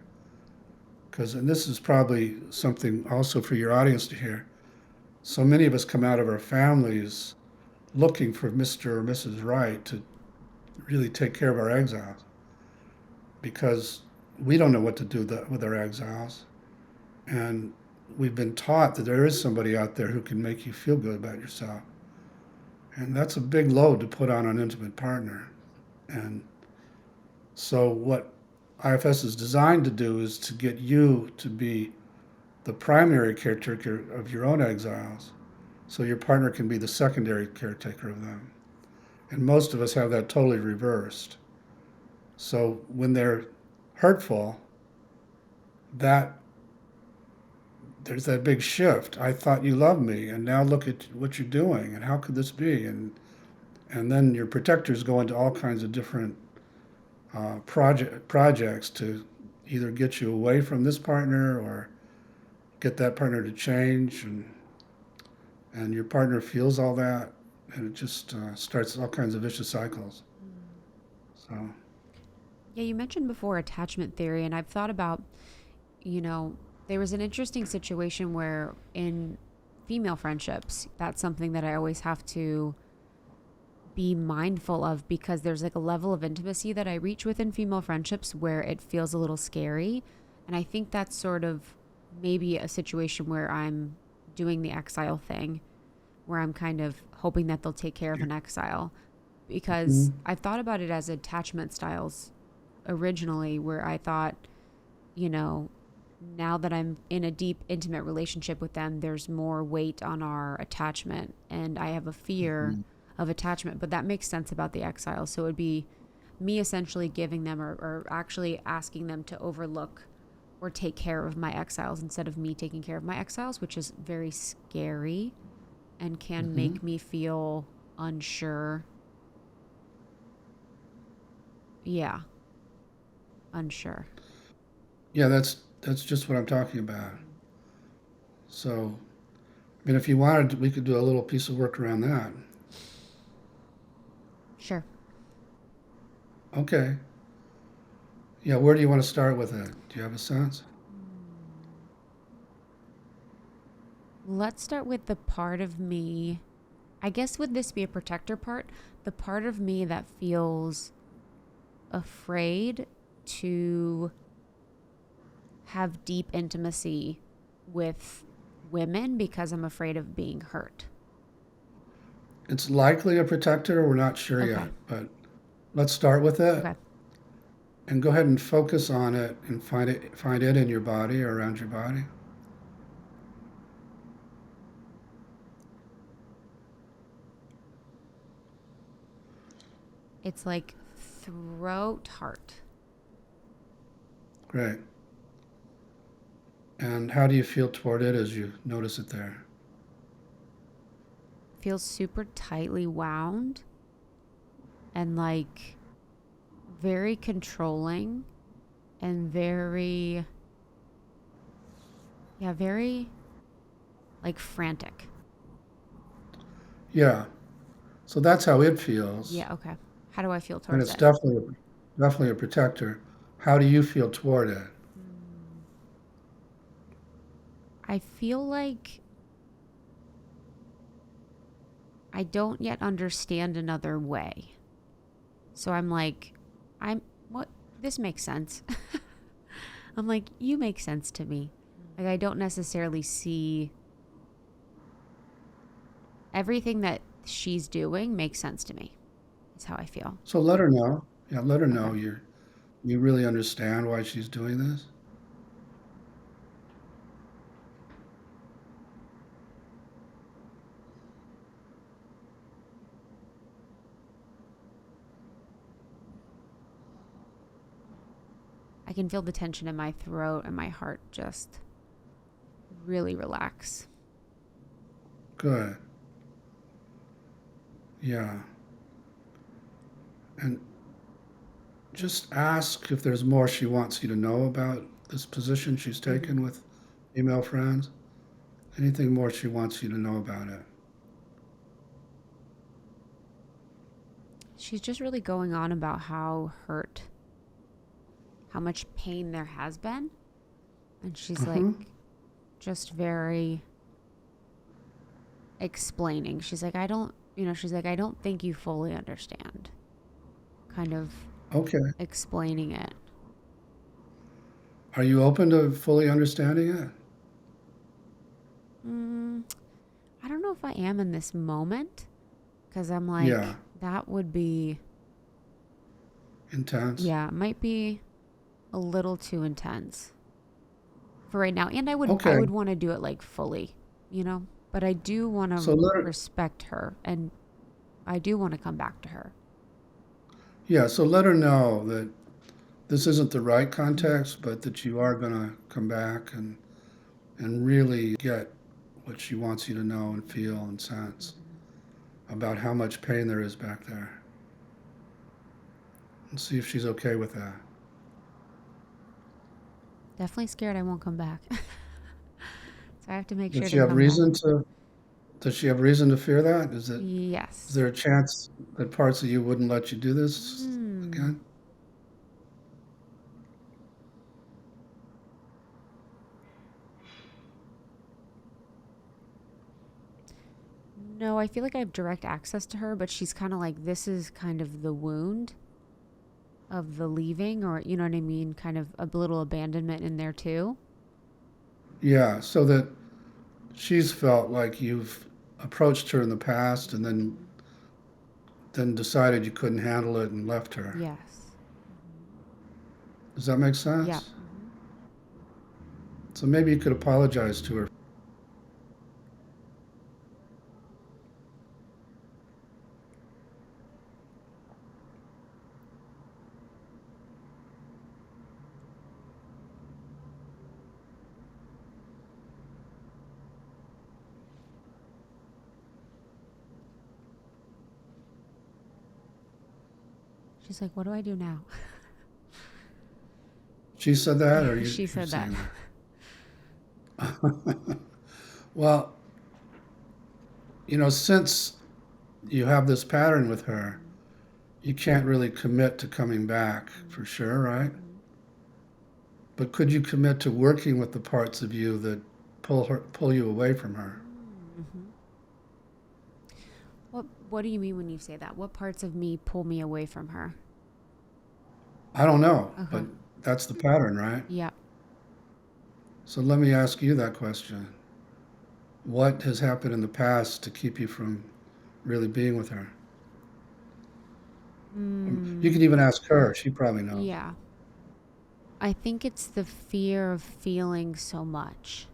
And this is probably something also for your audience to hear, so many of us come out of our families looking for Mr. or Mrs. Right to really take care of our exiles, because we don't know what to do with our exiles. And we've been taught that there is somebody out there who can make you feel good about yourself. And that's a big load to put on an intimate partner. And so what IFS is designed to do is to get you to be the primary caretaker of your own exiles, so your partner can be the secondary caretaker of them. And most of us have that totally reversed. So when they're hurtful, there's that big shift. I thought you loved me, and now look at what you're doing, and how could this be? And then your protectors go into all kinds of different projects to either get you away from this partner or get that partner to change, and your partner feels all that, and it just starts all kinds of vicious cycles. So. Yeah, you mentioned before attachment theory, and I've thought about, there was an interesting situation where in female friendships, that's something that I always have to be mindful of, because there's like a level of intimacy that I reach within female friendships where it feels a little scary. And I think that's sort of maybe a situation where I'm doing the exile thing, where I'm kind of hoping that they'll take care of an exile, because I've thought about it as attachment styles originally, where I thought, now that I'm in a deep, intimate relationship with them, there's more weight on our attachment, and I have a fear of attachment. But that makes sense about the exile. So it would be me essentially giving them, or actually asking them to overlook or take care of my exiles instead of me taking care of my exiles, which is very scary and can make me feel unsure. Yeah. Unsure. Yeah, that's just what I'm talking about. So, I mean, if you wanted, we could do a little piece of work around that. Sure. Okay. Yeah, where do you want to start with it? Do you have a sense? Let's start with the part of me. I guess would this be a protector part? The part of me that feels afraid to have deep intimacy with women because I'm afraid of being hurt. It's likely a protector. We're not sure Okay. yet, but let's start with it. Okay. And go ahead and focus on it and find it in your body or around your body. It's like throat, heart. Great. And how do you feel toward it as you notice it there? Feels super tightly wound and like very controlling and very like frantic. Yeah. So that's how it feels. Yeah, okay. How do I feel And towards it's it? definitely a protector. How do you feel toward it? I feel like I don't yet understand another way. So I'm like, what? This makes sense. I'm like, you make sense to me. Like, I don't necessarily see everything that she's doing makes sense to me. Is how I feel. So let her know. Yeah, let her know Okay. you really understand why she's doing this. I can feel the tension in my throat and my heart just really relax. Good. Yeah. And just ask if there's more she wants you to know about this position she's taken with female friends. Anything more she wants you to know about it. She's just really going on about how much pain there has been. And she's like, just very explaining. She's like, I don't think you fully understand. Kind of Okay. explaining it. Are you open to fully understanding it? I don't know if I am in this moment because I'm like, Yeah. that would be, Intense? yeah, it might be a little too intense for right now. And I would Okay. want to do it like fully, but I do want So to let her, respect her and I do want to come back to her. yeah, so let her know that this isn't the right context, but that you are going to come back and really get what she wants you to know and feel and sense about how much pain there is back there. And see if she's okay with that. Definitely scared I won't come back. So I have to make Does sure she to have come back. reason to does she have reason to fear that? Is Yes. there a chance that parts of you wouldn't let you do this again? No, I feel like I have direct access to her, but she's kind of like, this is kind of the wound of the leaving, or you know what I mean? Kind of a little abandonment in there too. Yeah, so that she's felt like you've approached her in the past and then decided you couldn't handle it and left her. Yes. Does that make Yeah. sense? So maybe you could apologize to her. She's like, what do I do now? She said that, or She you're said that. saying that? Well, since you have this pattern with her, you can't really commit to coming back for sure, right? But could you commit to working with the parts of you that pull you away from her? Mm-hmm. What do you mean when you say that? What parts of me pull me away from her? I don't know, but that's the pattern, right? Yeah. So let me ask you that question. What has happened in the past to keep you from really being with her? You can even ask her. She probably knows. Yeah. I think it's the fear of feeling so much.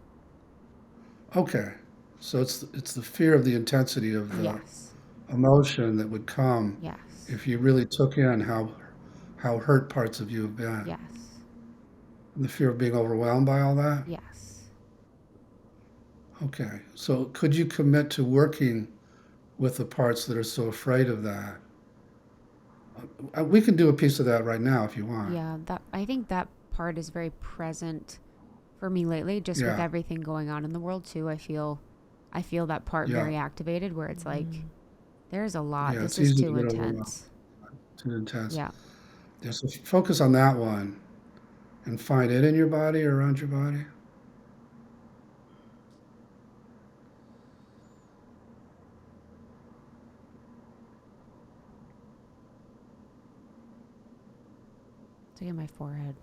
Okay. So it's the fear of the intensity of the Yes. emotion that would come Yes. if you really took in how hurt parts of you have been. Yes. And the fear of being overwhelmed by all that? Yes. Okay. So could you commit to working with the parts that are so afraid of that? We can do a piece of that right now if you want. Yeah, I think that part is very present for me lately, just with Yeah. everything going on in the world too. I feel that part Yeah. very activated, where it's like there's a lot. Yeah, This it's is easy to too get overwhelmed. intense. Too intense. Yeah. Yeah, so focus on that one and find it in your body or around your body. It's like in my forehead.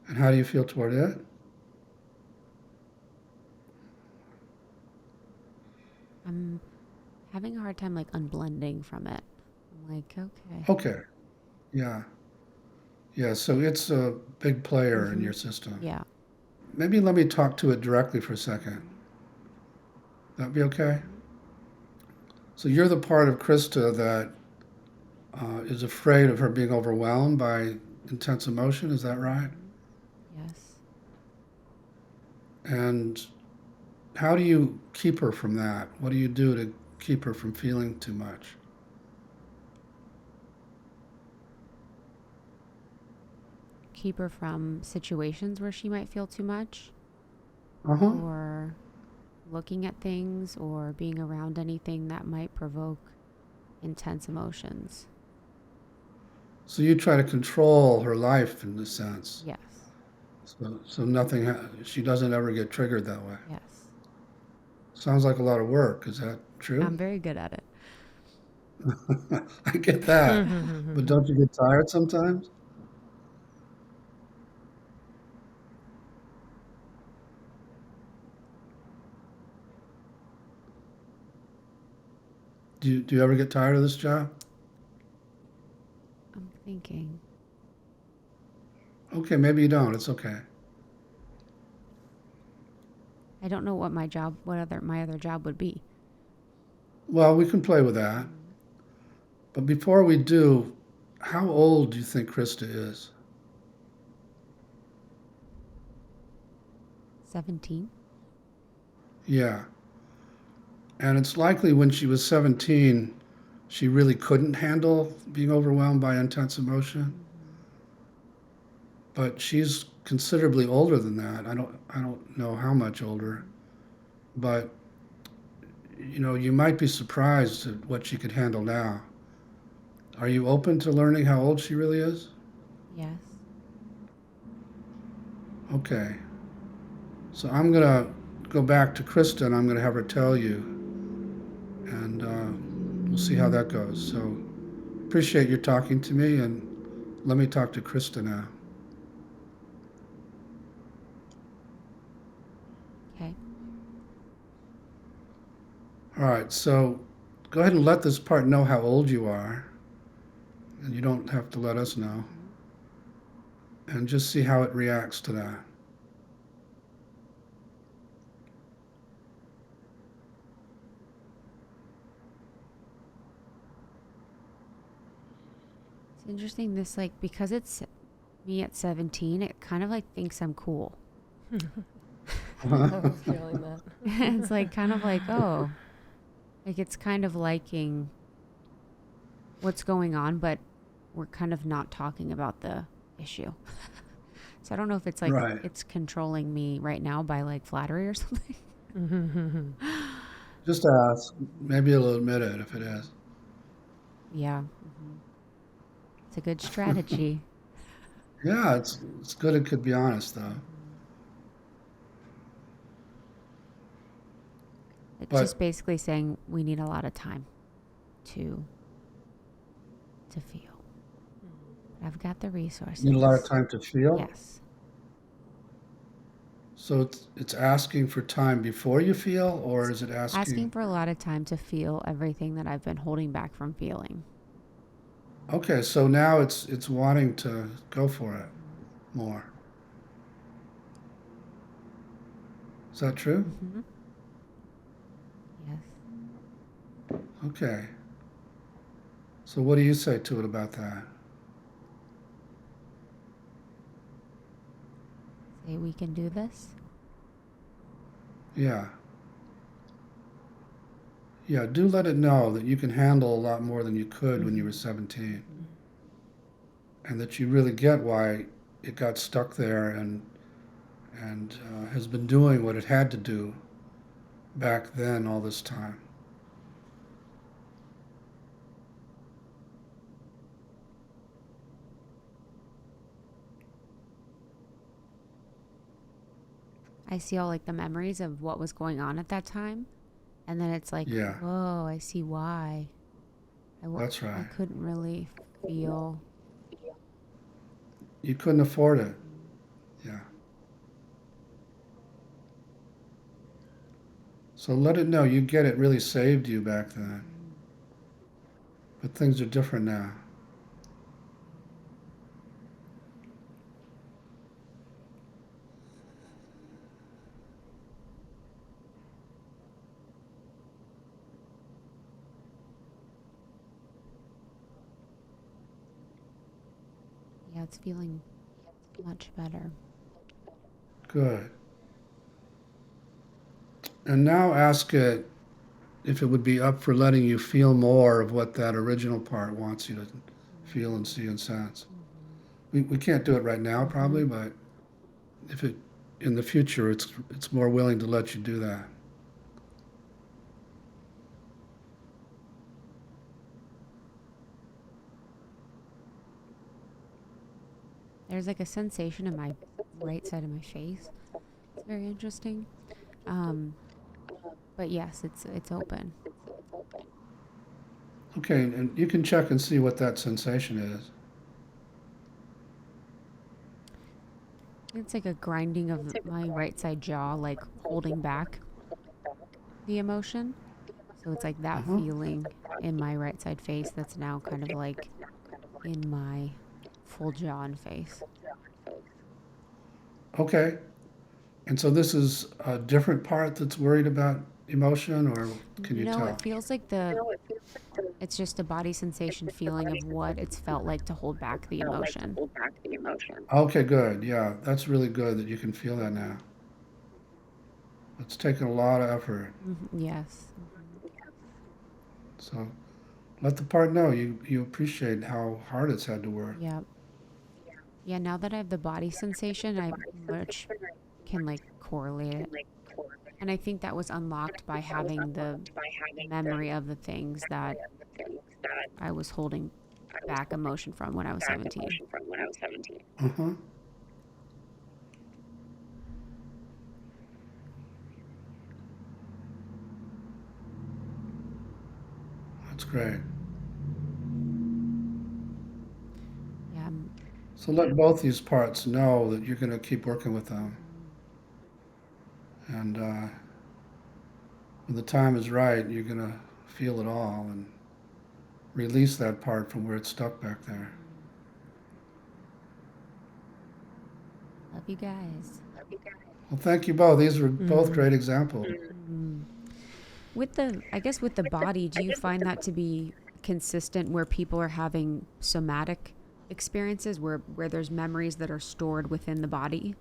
And how do you feel toward it? I'm having a hard time like unblending from it. I'm like, okay. Okay. Yeah. Yeah, so it's a big player in your system. Yeah. Maybe let me talk to it directly for a second. That'd be okay? So you're the part of Krista that is afraid of her being overwhelmed by intense emotion, is that right? Yes. And how do you keep her from that? What do you do to keep her from feeling too much? Keep her from situations where she might feel too much, Uh-huh. or looking at things, or being around anything that might provoke intense emotions. So you try to control her life in a sense. Yes. So nothing, she doesn't ever get triggered that way. Yes. Sounds like a lot of work. Is that true? I'm very good at it. I get that. But don't you get tired sometimes? Do you ever get tired of this job? I'm thinking. Okay, maybe you don't. It's okay. I don't know what my other job would be. Well, we can play with that. But before we do, how old do you think Krista is? 17. Yeah. And it's likely when she was 17, she really couldn't handle being overwhelmed by intense emotion. But she's considerably older than that. I don't know how much older. But you might be surprised at what she could handle now. Are you open to learning how old she really is? Yes. Okay. So I'm going to go back to Krista and I'm going to have her tell you. And we'll see how that goes. So appreciate you talking to me, and let me talk to Krista now. Okay. All right, so go ahead and let this part know how old you are. And you don't have to let us know. And just see how it reacts to that. It's interesting, this, like, because it's me at 17, it kind of like thinks I'm cool. I was feeling that. It's like kind of like, oh, like it's kind of liking what's going on, but we're kind of not talking about the issue. So I don't know if it's like Right. it's controlling me right now by like flattery or something. Just ask. Maybe you'll admit it if it is. Yeah. It's a good strategy. Yeah, it's good it could be honest though. It's just But basically saying we need a lot of time to feel. I've got the resources. you need a lot of time to feel. Yes. So it's asking for time before you feel, or is it Asking asking? for a lot of time to feel everything that I've been holding back from feeling. Okay, so now it's wanting to go for it more. Is that true? Mm-hmm. Yes. Okay. So what do you say to it about that? Say we can do this. Yeah. Yeah, do let it know that you can handle a lot more than you could when you were 17, and that you really get why it got stuck there and has been doing what it had to do back then all this time. I see all like the memories of what was going on at that time. And then it's like, Yeah, whoa, I see why. that's I right. couldn't really feel. You couldn't afford it. Yeah. So let it know you get it really saved you back then, but things are different now. Yeah, it's feeling much better. Good. And now ask it if it would be up for letting you feel more of what that original part wants you to feel and see and sense. We can't do it right now, probably, but if it in the future, it's more willing to let you do that. There's like a sensation in my right side of my face. It's very interesting. Um, but yes, it's open. Okay, and you can check and see what that sensation is. It's like a grinding of my right side jaw, like holding back the emotion. So it's like that Uh-huh. feeling in my right side face that's now kind of like in my full jaw and face. Okay, and so this is a different part that's worried about emotion, or can you No, it tell? feels like it's just a body sensation feeling of what it's felt like to hold back the emotion. Okay, good. Yeah, that's really good that you can feel that now. It's taken a lot of effort. Yes. So let the part know you appreciate how hard it's had to work. Yeah. Yeah, now that I have the body sensation, I much can like correlate it. And I think that was unlocked by having the memory of the things that I was holding back emotion from when I was 17. Uh-huh. That's great. Yeah. So let both these parts know that you're going to keep working with them. And when the time is right, you're going to feel it all and release that part from where it's stuck back there. Love you guys. Well, thank you both. These were both great examples. I guess with the body, do you find that to be consistent where people are having somatic experiences where there's memories that are stored within the body?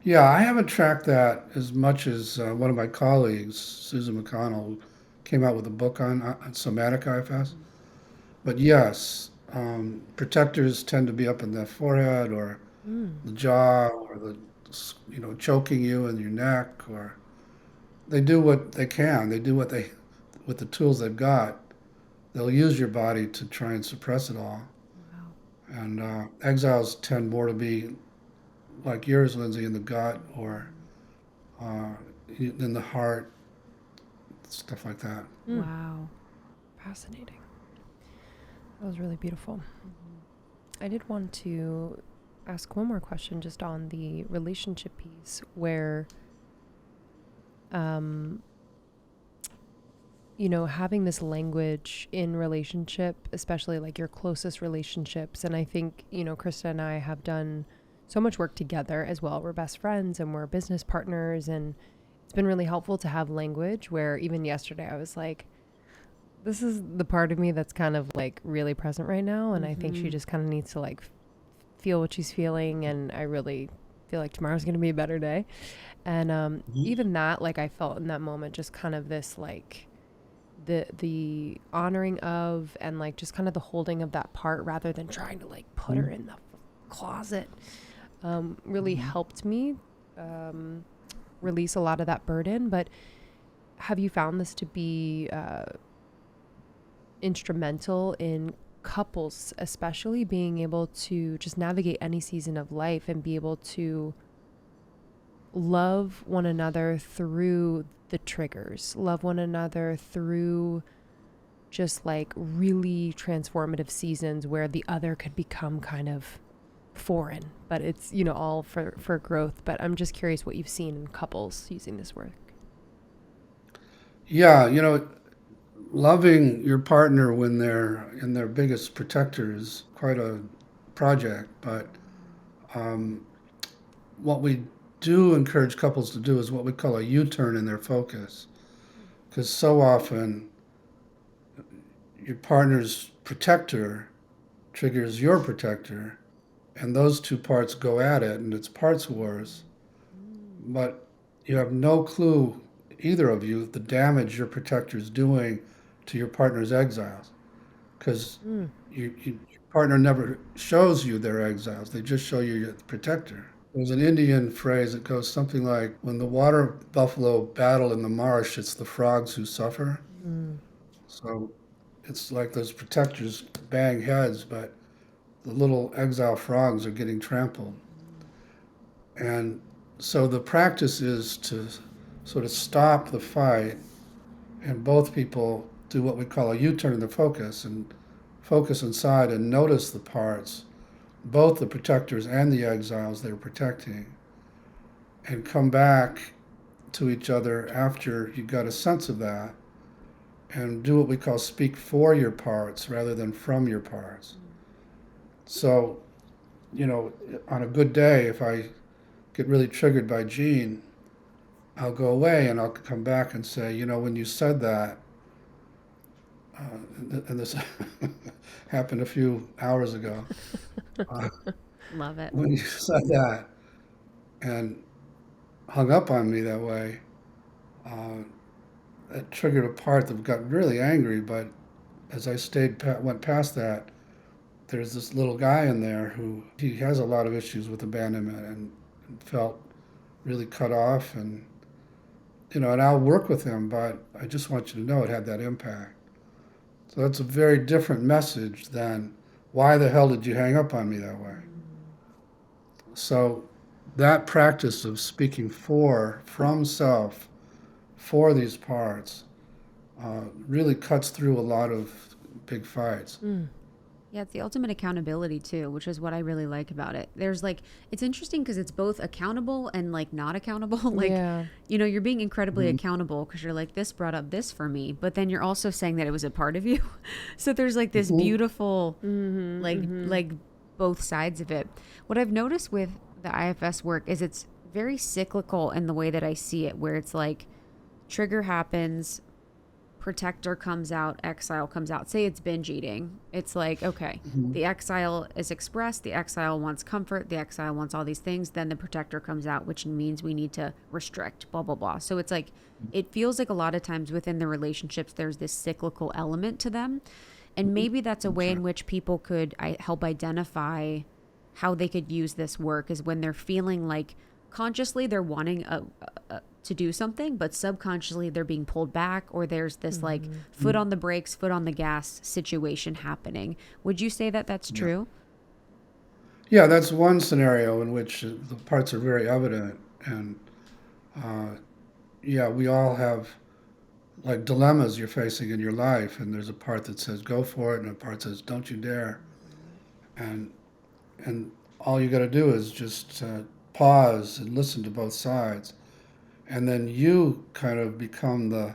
Yeah, I haven't tracked that as much as one of my colleagues, Susan McConnell, came out with a book on somatic IFS. But yes, protectors tend to be up in the forehead or the jaw or choking you in your neck, or they do what they can. They do what they, with the tools they've got. They'll use your body to try and suppress it all. Wow. And exiles tend more to be like yours, Lindsay, in the gut or uh, in the heart, stuff like that. Wow. Fascinating. That was really beautiful. I did want to ask one more question just on the relationship piece where, having this language in relationship, especially like your closest relationships. And I think, Krista and I have done so much work together as well. We're best friends and we're business partners. And it's been really helpful to have language where even yesterday I was like, this is the part of me that's kind of like really present right now. And I think she just kind of needs to like feel what she's feeling. And I really feel like tomorrow's going to be a better day. And even that, like I felt in that moment, just kind of this like the honoring of and like just kind of the holding of that part rather than trying to like put her in the closet really helped me release a lot of that burden. But have you found this to be instrumental in couples, especially being able to just navigate any season of life and be able to love one another through the triggers, love one another through just like really transformative seasons where the other could become kind of foreign, but it's, all for growth. But I'm just curious what you've seen in couples using this work. Yeah, loving your partner when they're in their biggest protector is quite a project. But what we do encourage couples to do is what we call a U-turn in their focus. Because so often your partner's protector triggers your protector, and those two parts go at it, and it's parts wars. But you have no clue, either of you, the damage your protector is doing to your partner's exiles. Because your partner never shows you their exiles, they just show you your protector. There's an Indian phrase that goes something like, when the water buffalo battle in the marsh, it's the frogs who suffer. So it's like those protectors bang heads, but the little exile frogs are getting trampled. And so the practice is to sort of stop the fight, and both people do what we call a U-turn in the focus and focus inside and notice the parts, both the protectors and the exiles they're protecting, and come back to each other after you got a sense of that, and do what we call speak for your parts rather than from your parts. So, on a good day, if I get really triggered by Jean, I'll go away and I'll come back and say, when you said that, and this happened a few hours ago. Love it. When you said that and hung up on me that way, it triggered a part that got really angry. But as I went past that, there's this little guy in there who he has a lot of issues with abandonment and felt really cut off, and and I'll work with him, but I just want you to know it had that impact. So that's a very different message than, why the hell did you hang up on me that way? So that practice of speaking from self, for these parts, really cuts through a lot of big fights. Yeah, it's the ultimate accountability too, which is what I really like about it. There's like, it's interesting because it's both accountable and like not accountable. Like, you're being incredibly accountable because you're like, this brought up this for me, but then you're also saying that it was a part of you. So there's like this beautiful, like both sides of it. What I've noticed with the IFS work is it's very cyclical in the way that I see it, where it's like trigger happens, protector comes out, exile comes out. Say it's binge eating. It's like, okay, the exile is expressed. The exile wants comfort. The exile wants all these things. Then the protector comes out, which means we need to restrict, blah, blah, blah. So it's like, it feels like a lot of times within the relationships, there's this cyclical element to them. And maybe that's a way in which people could help identify how they could use this work, is when they're feeling like consciously they're wanting to do something, but subconsciously they're being pulled back, or there's this like foot on the brakes, foot on the gas situation happening. Would you say that that's true? Yeah, that's one scenario in which the parts are very evident. And yeah, we all have like dilemmas you're facing in your life, and there's a part that says go for it, and a part says don't you dare. And and all you got to do is just pause and listen to both sides, and then you kind of become the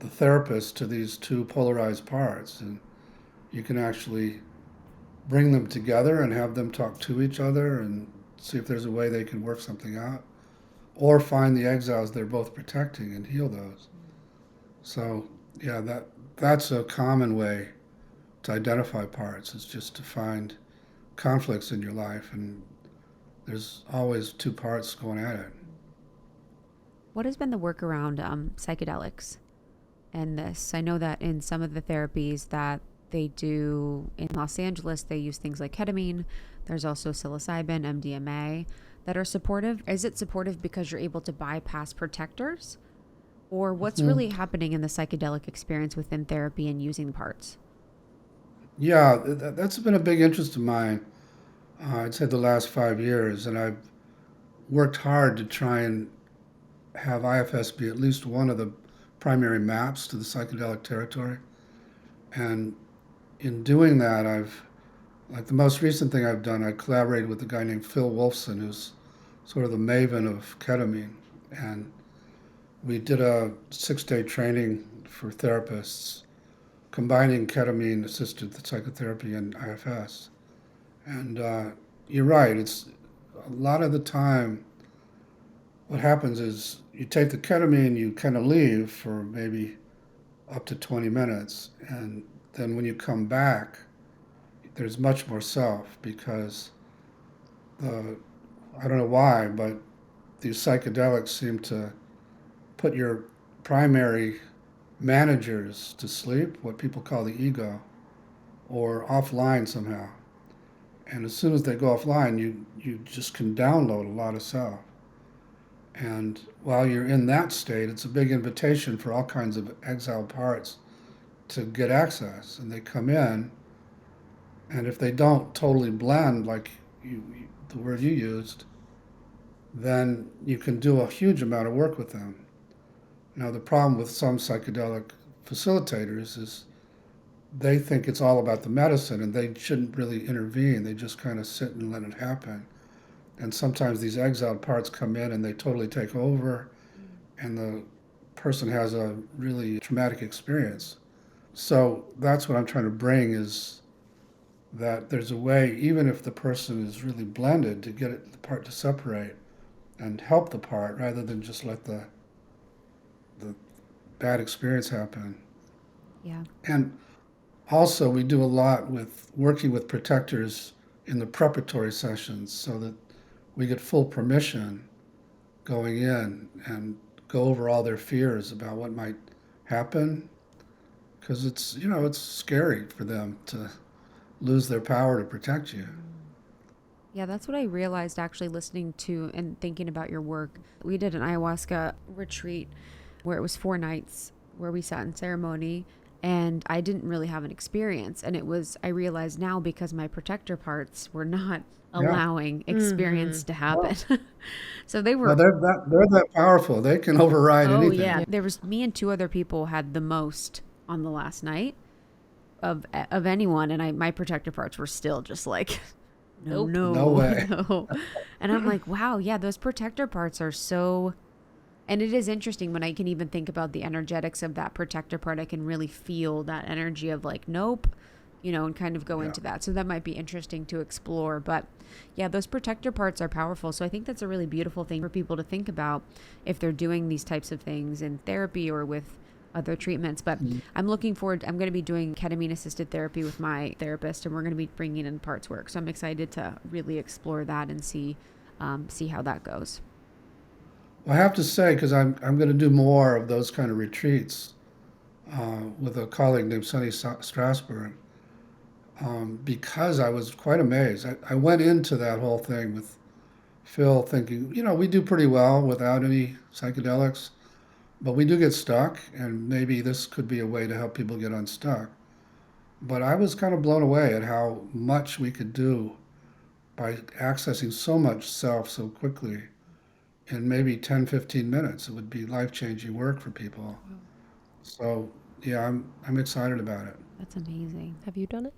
therapist to these two polarized parts, and you can actually bring them together and have them talk to each other and see if there's a way they can work something out, or find the exiles they're both protecting and heal those. So yeah, that's a common way to identify parts, is just to find conflicts in your life, and there's always two parts going at it. What has been the work around psychedelics and this? I know that in some of the therapies that they do in Los Angeles, they use things like ketamine. There's also psilocybin, MDMA that are supportive. Is it supportive because you're able to bypass protectors? Or what's really happening in the psychedelic experience within therapy and using parts? Yeah, that's been a big interest of mine. I'd say the last 5 years, and I've worked hard to try and have IFS be at least one of the primary maps to the psychedelic territory. And in doing that, like the most recent thing I've done, I collaborated with a guy named Phil Wolfson, who's sort of the maven of ketamine. And we did a 6-day training for therapists, combining ketamine-assisted psychotherapy and IFS. And you're right, it's a lot of the time, what happens is you take the ketamine, you kind of leave for maybe up to 20 minutes, and then when you come back, there's much more self, because I don't know why, but these psychedelics seem to put your primary managers to sleep, what people call the ego, or offline somehow. And as soon as they go offline, you just can download a lot of self. And while you're in that state, it's a big invitation for all kinds of exiled parts to get access. And they come in, and if they don't totally blend, like the word you used, then you can do a huge amount of work with them. Now, the problem with some psychedelic facilitators is they think it's all about the medicine, and they shouldn't really intervene. They just kind of sit and let it happen. And sometimes these exiled parts come in and they totally take over, and the person has a really traumatic experience. So that's what I'm trying to bring, is that there's a way, even if the person is really blended, to get the part to separate and help the part, rather than just let the bad experience happen. Yeah. And also, we do a lot with working with protectors in the preparatory sessions, so that we get full permission going in and go over all their fears about what might happen, because it's scary for them to lose their power to protect you. Yeah, that's what I realized actually listening to and thinking about your work. We did an ayahuasca retreat where it was 4 nights where we sat in ceremony, and I didn't really have an experience. And I realized now, because my protector parts were not allowing experience to happen. So they were. Well, they're that powerful. They can override anything. Yeah. There was me and 2 other people had the most on the last night of anyone, and my protector parts were still just like, no way. no. And I'm like, wow, yeah, those protector parts are so. And it is interesting when I can even think about the energetics of that protector part. I can really feel that energy of like, nope, and kind of go into that. So that might be interesting to explore. But yeah, those protector parts are powerful. So I think that's a really beautiful thing for people to think about if they're doing these types of things in therapy or with other treatments. But I'm looking forward. I'm going to be doing ketamine assisted therapy with my therapist, and we're going to be bringing in parts work. So I'm excited to really explore that and see how that goes. I have to say, because I'm going to do more of those kind of retreats, with a colleague named Sonny Strasberg, because I was quite amazed. I went into that whole thing with Phil thinking, we do pretty well without any psychedelics, but we do get stuck, and maybe this could be a way to help people get unstuck. But I was kind of blown away at how much we could do by accessing so much self so quickly in maybe 10, 15 minutes. It would be life-changing work for people. So, yeah, I'm excited about it. That's amazing. Have you done it?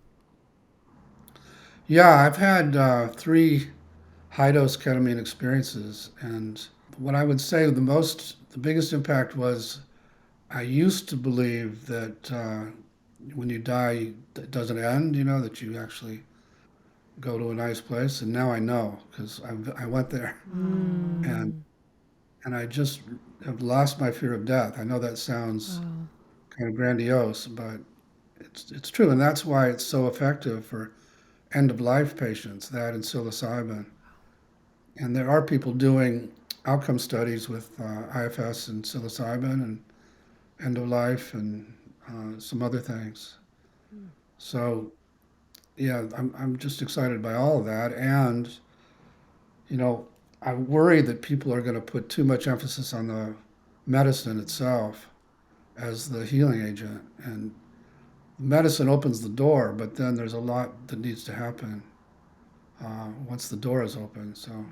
Yeah, I've had 3 high-dose ketamine experiences, and what I would say the biggest impact was I used to believe that when you die, it doesn't end, that you actually go to a nice place, and now I know because I went there, and I just have lost my fear of death. I know that sounds kind of grandiose, but it's true, and that's why it's so effective for end of life patients. That and psilocybin, and there are people doing outcome studies with IFS and psilocybin and end of life and some other things. So yeah, I'm just excited by all of that, and I worry that people are going to put too much emphasis on the medicine itself as the healing agent, and medicine opens the door, but then there's a lot that needs to happen once the door is open. So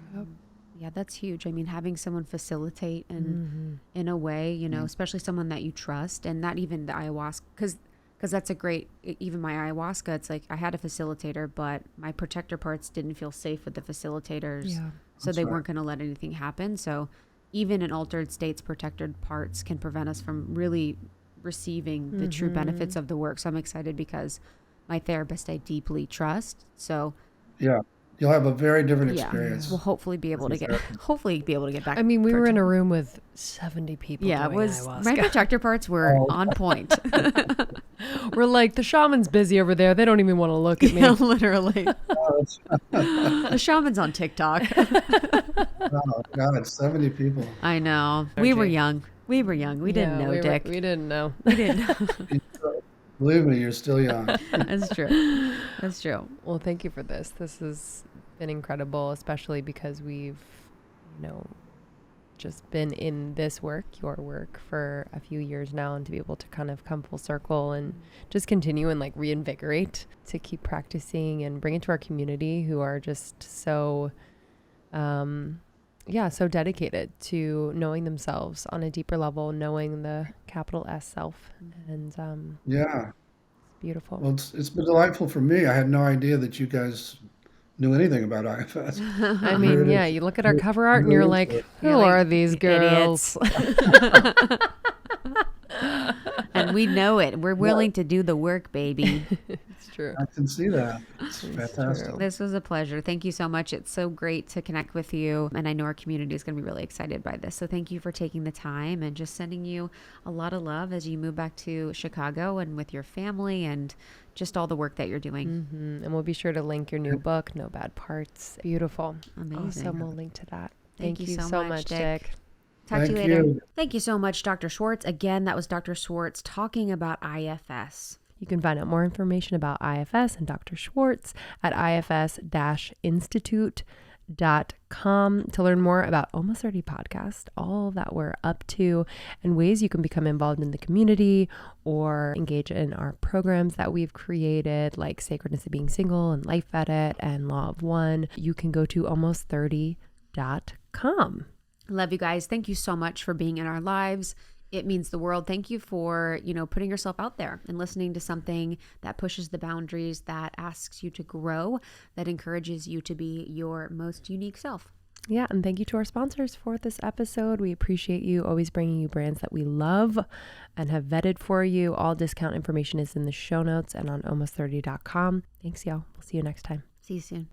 Yeah, that's huge. I mean, having someone facilitate and in a way, especially someone that you trust, and not even the ayahuasca, because that's a great, even my ayahuasca, it's like I had a facilitator, but my protector parts didn't feel safe with the facilitators. Yeah. So they weren't going to let anything happen. So even in altered states, protected parts can prevent us from really receiving the true benefits of the work. So I'm excited because my therapist I deeply trust. So yeah, you'll have a very different experience. we'll hopefully be able to get back. I mean, we were in a room with 70 people. Yeah, doing ayahuasca. my protector parts were on point. We're like, the shaman's busy over there. They don't even want to look at me. Yeah, literally. The shaman's on TikTok. Oh God, 70 people. I know. We were young. We didn't know, Dick. We didn't know. We didn't know. Believe me, you're still young. That's true. That's true. Well, thank you for this. This has been incredible, especially because we've, just been in this work, your work, for a few years now, and to be able to kind of come full circle and just continue and reinvigorate to keep practicing and bring it to our community who are just so, so dedicated to knowing themselves on a deeper level, knowing the capital S self. And Yeah. it's beautiful. Well, it's been delightful for me. I had no idea that you guys knew anything about IFS. I mean, yeah, you look at our cover art and you're like, who are these girls? And we know it. We're willing to do the work, baby. It's true. I can see that. It's fantastic. true. This was a pleasure. Thank you so much. It's so great to connect with you. And I know our community is going to be really excited by this. So thank you for taking the time, and just sending you a lot of love as you move back to Chicago and with your family and just all the work that you're doing. And we'll be sure to link your new book, No Bad Parts. Beautiful. Amazing. Awesome. We'll link to that. Thank you so much, Dick. Dick. Talk to you Thank later. you. Thank you so much, Dr. Schwartz. Again, that was Dr. Schwartz talking about IFS. You can find out more information about IFS and Dr. Schwartz at ifs-institute.com to learn more about Almost 30 podcast, all that we're up to, and ways you can become involved in the community or engage in our programs that we've created, like Sacredness of Being Single and Life Edit and Law of One. You can go to almost30.com. Love you guys. Thank you so much for being in our lives. It means the world. Thank you for, putting yourself out there and listening to something that pushes the boundaries, that asks you to grow, that encourages you to be your most unique self. Yeah, and thank you to our sponsors for this episode. We appreciate you always bringing you brands that we love and have vetted for you. All discount information is in the show notes and on almost30.com. Thanks, y'all. We'll see you next time. See you soon.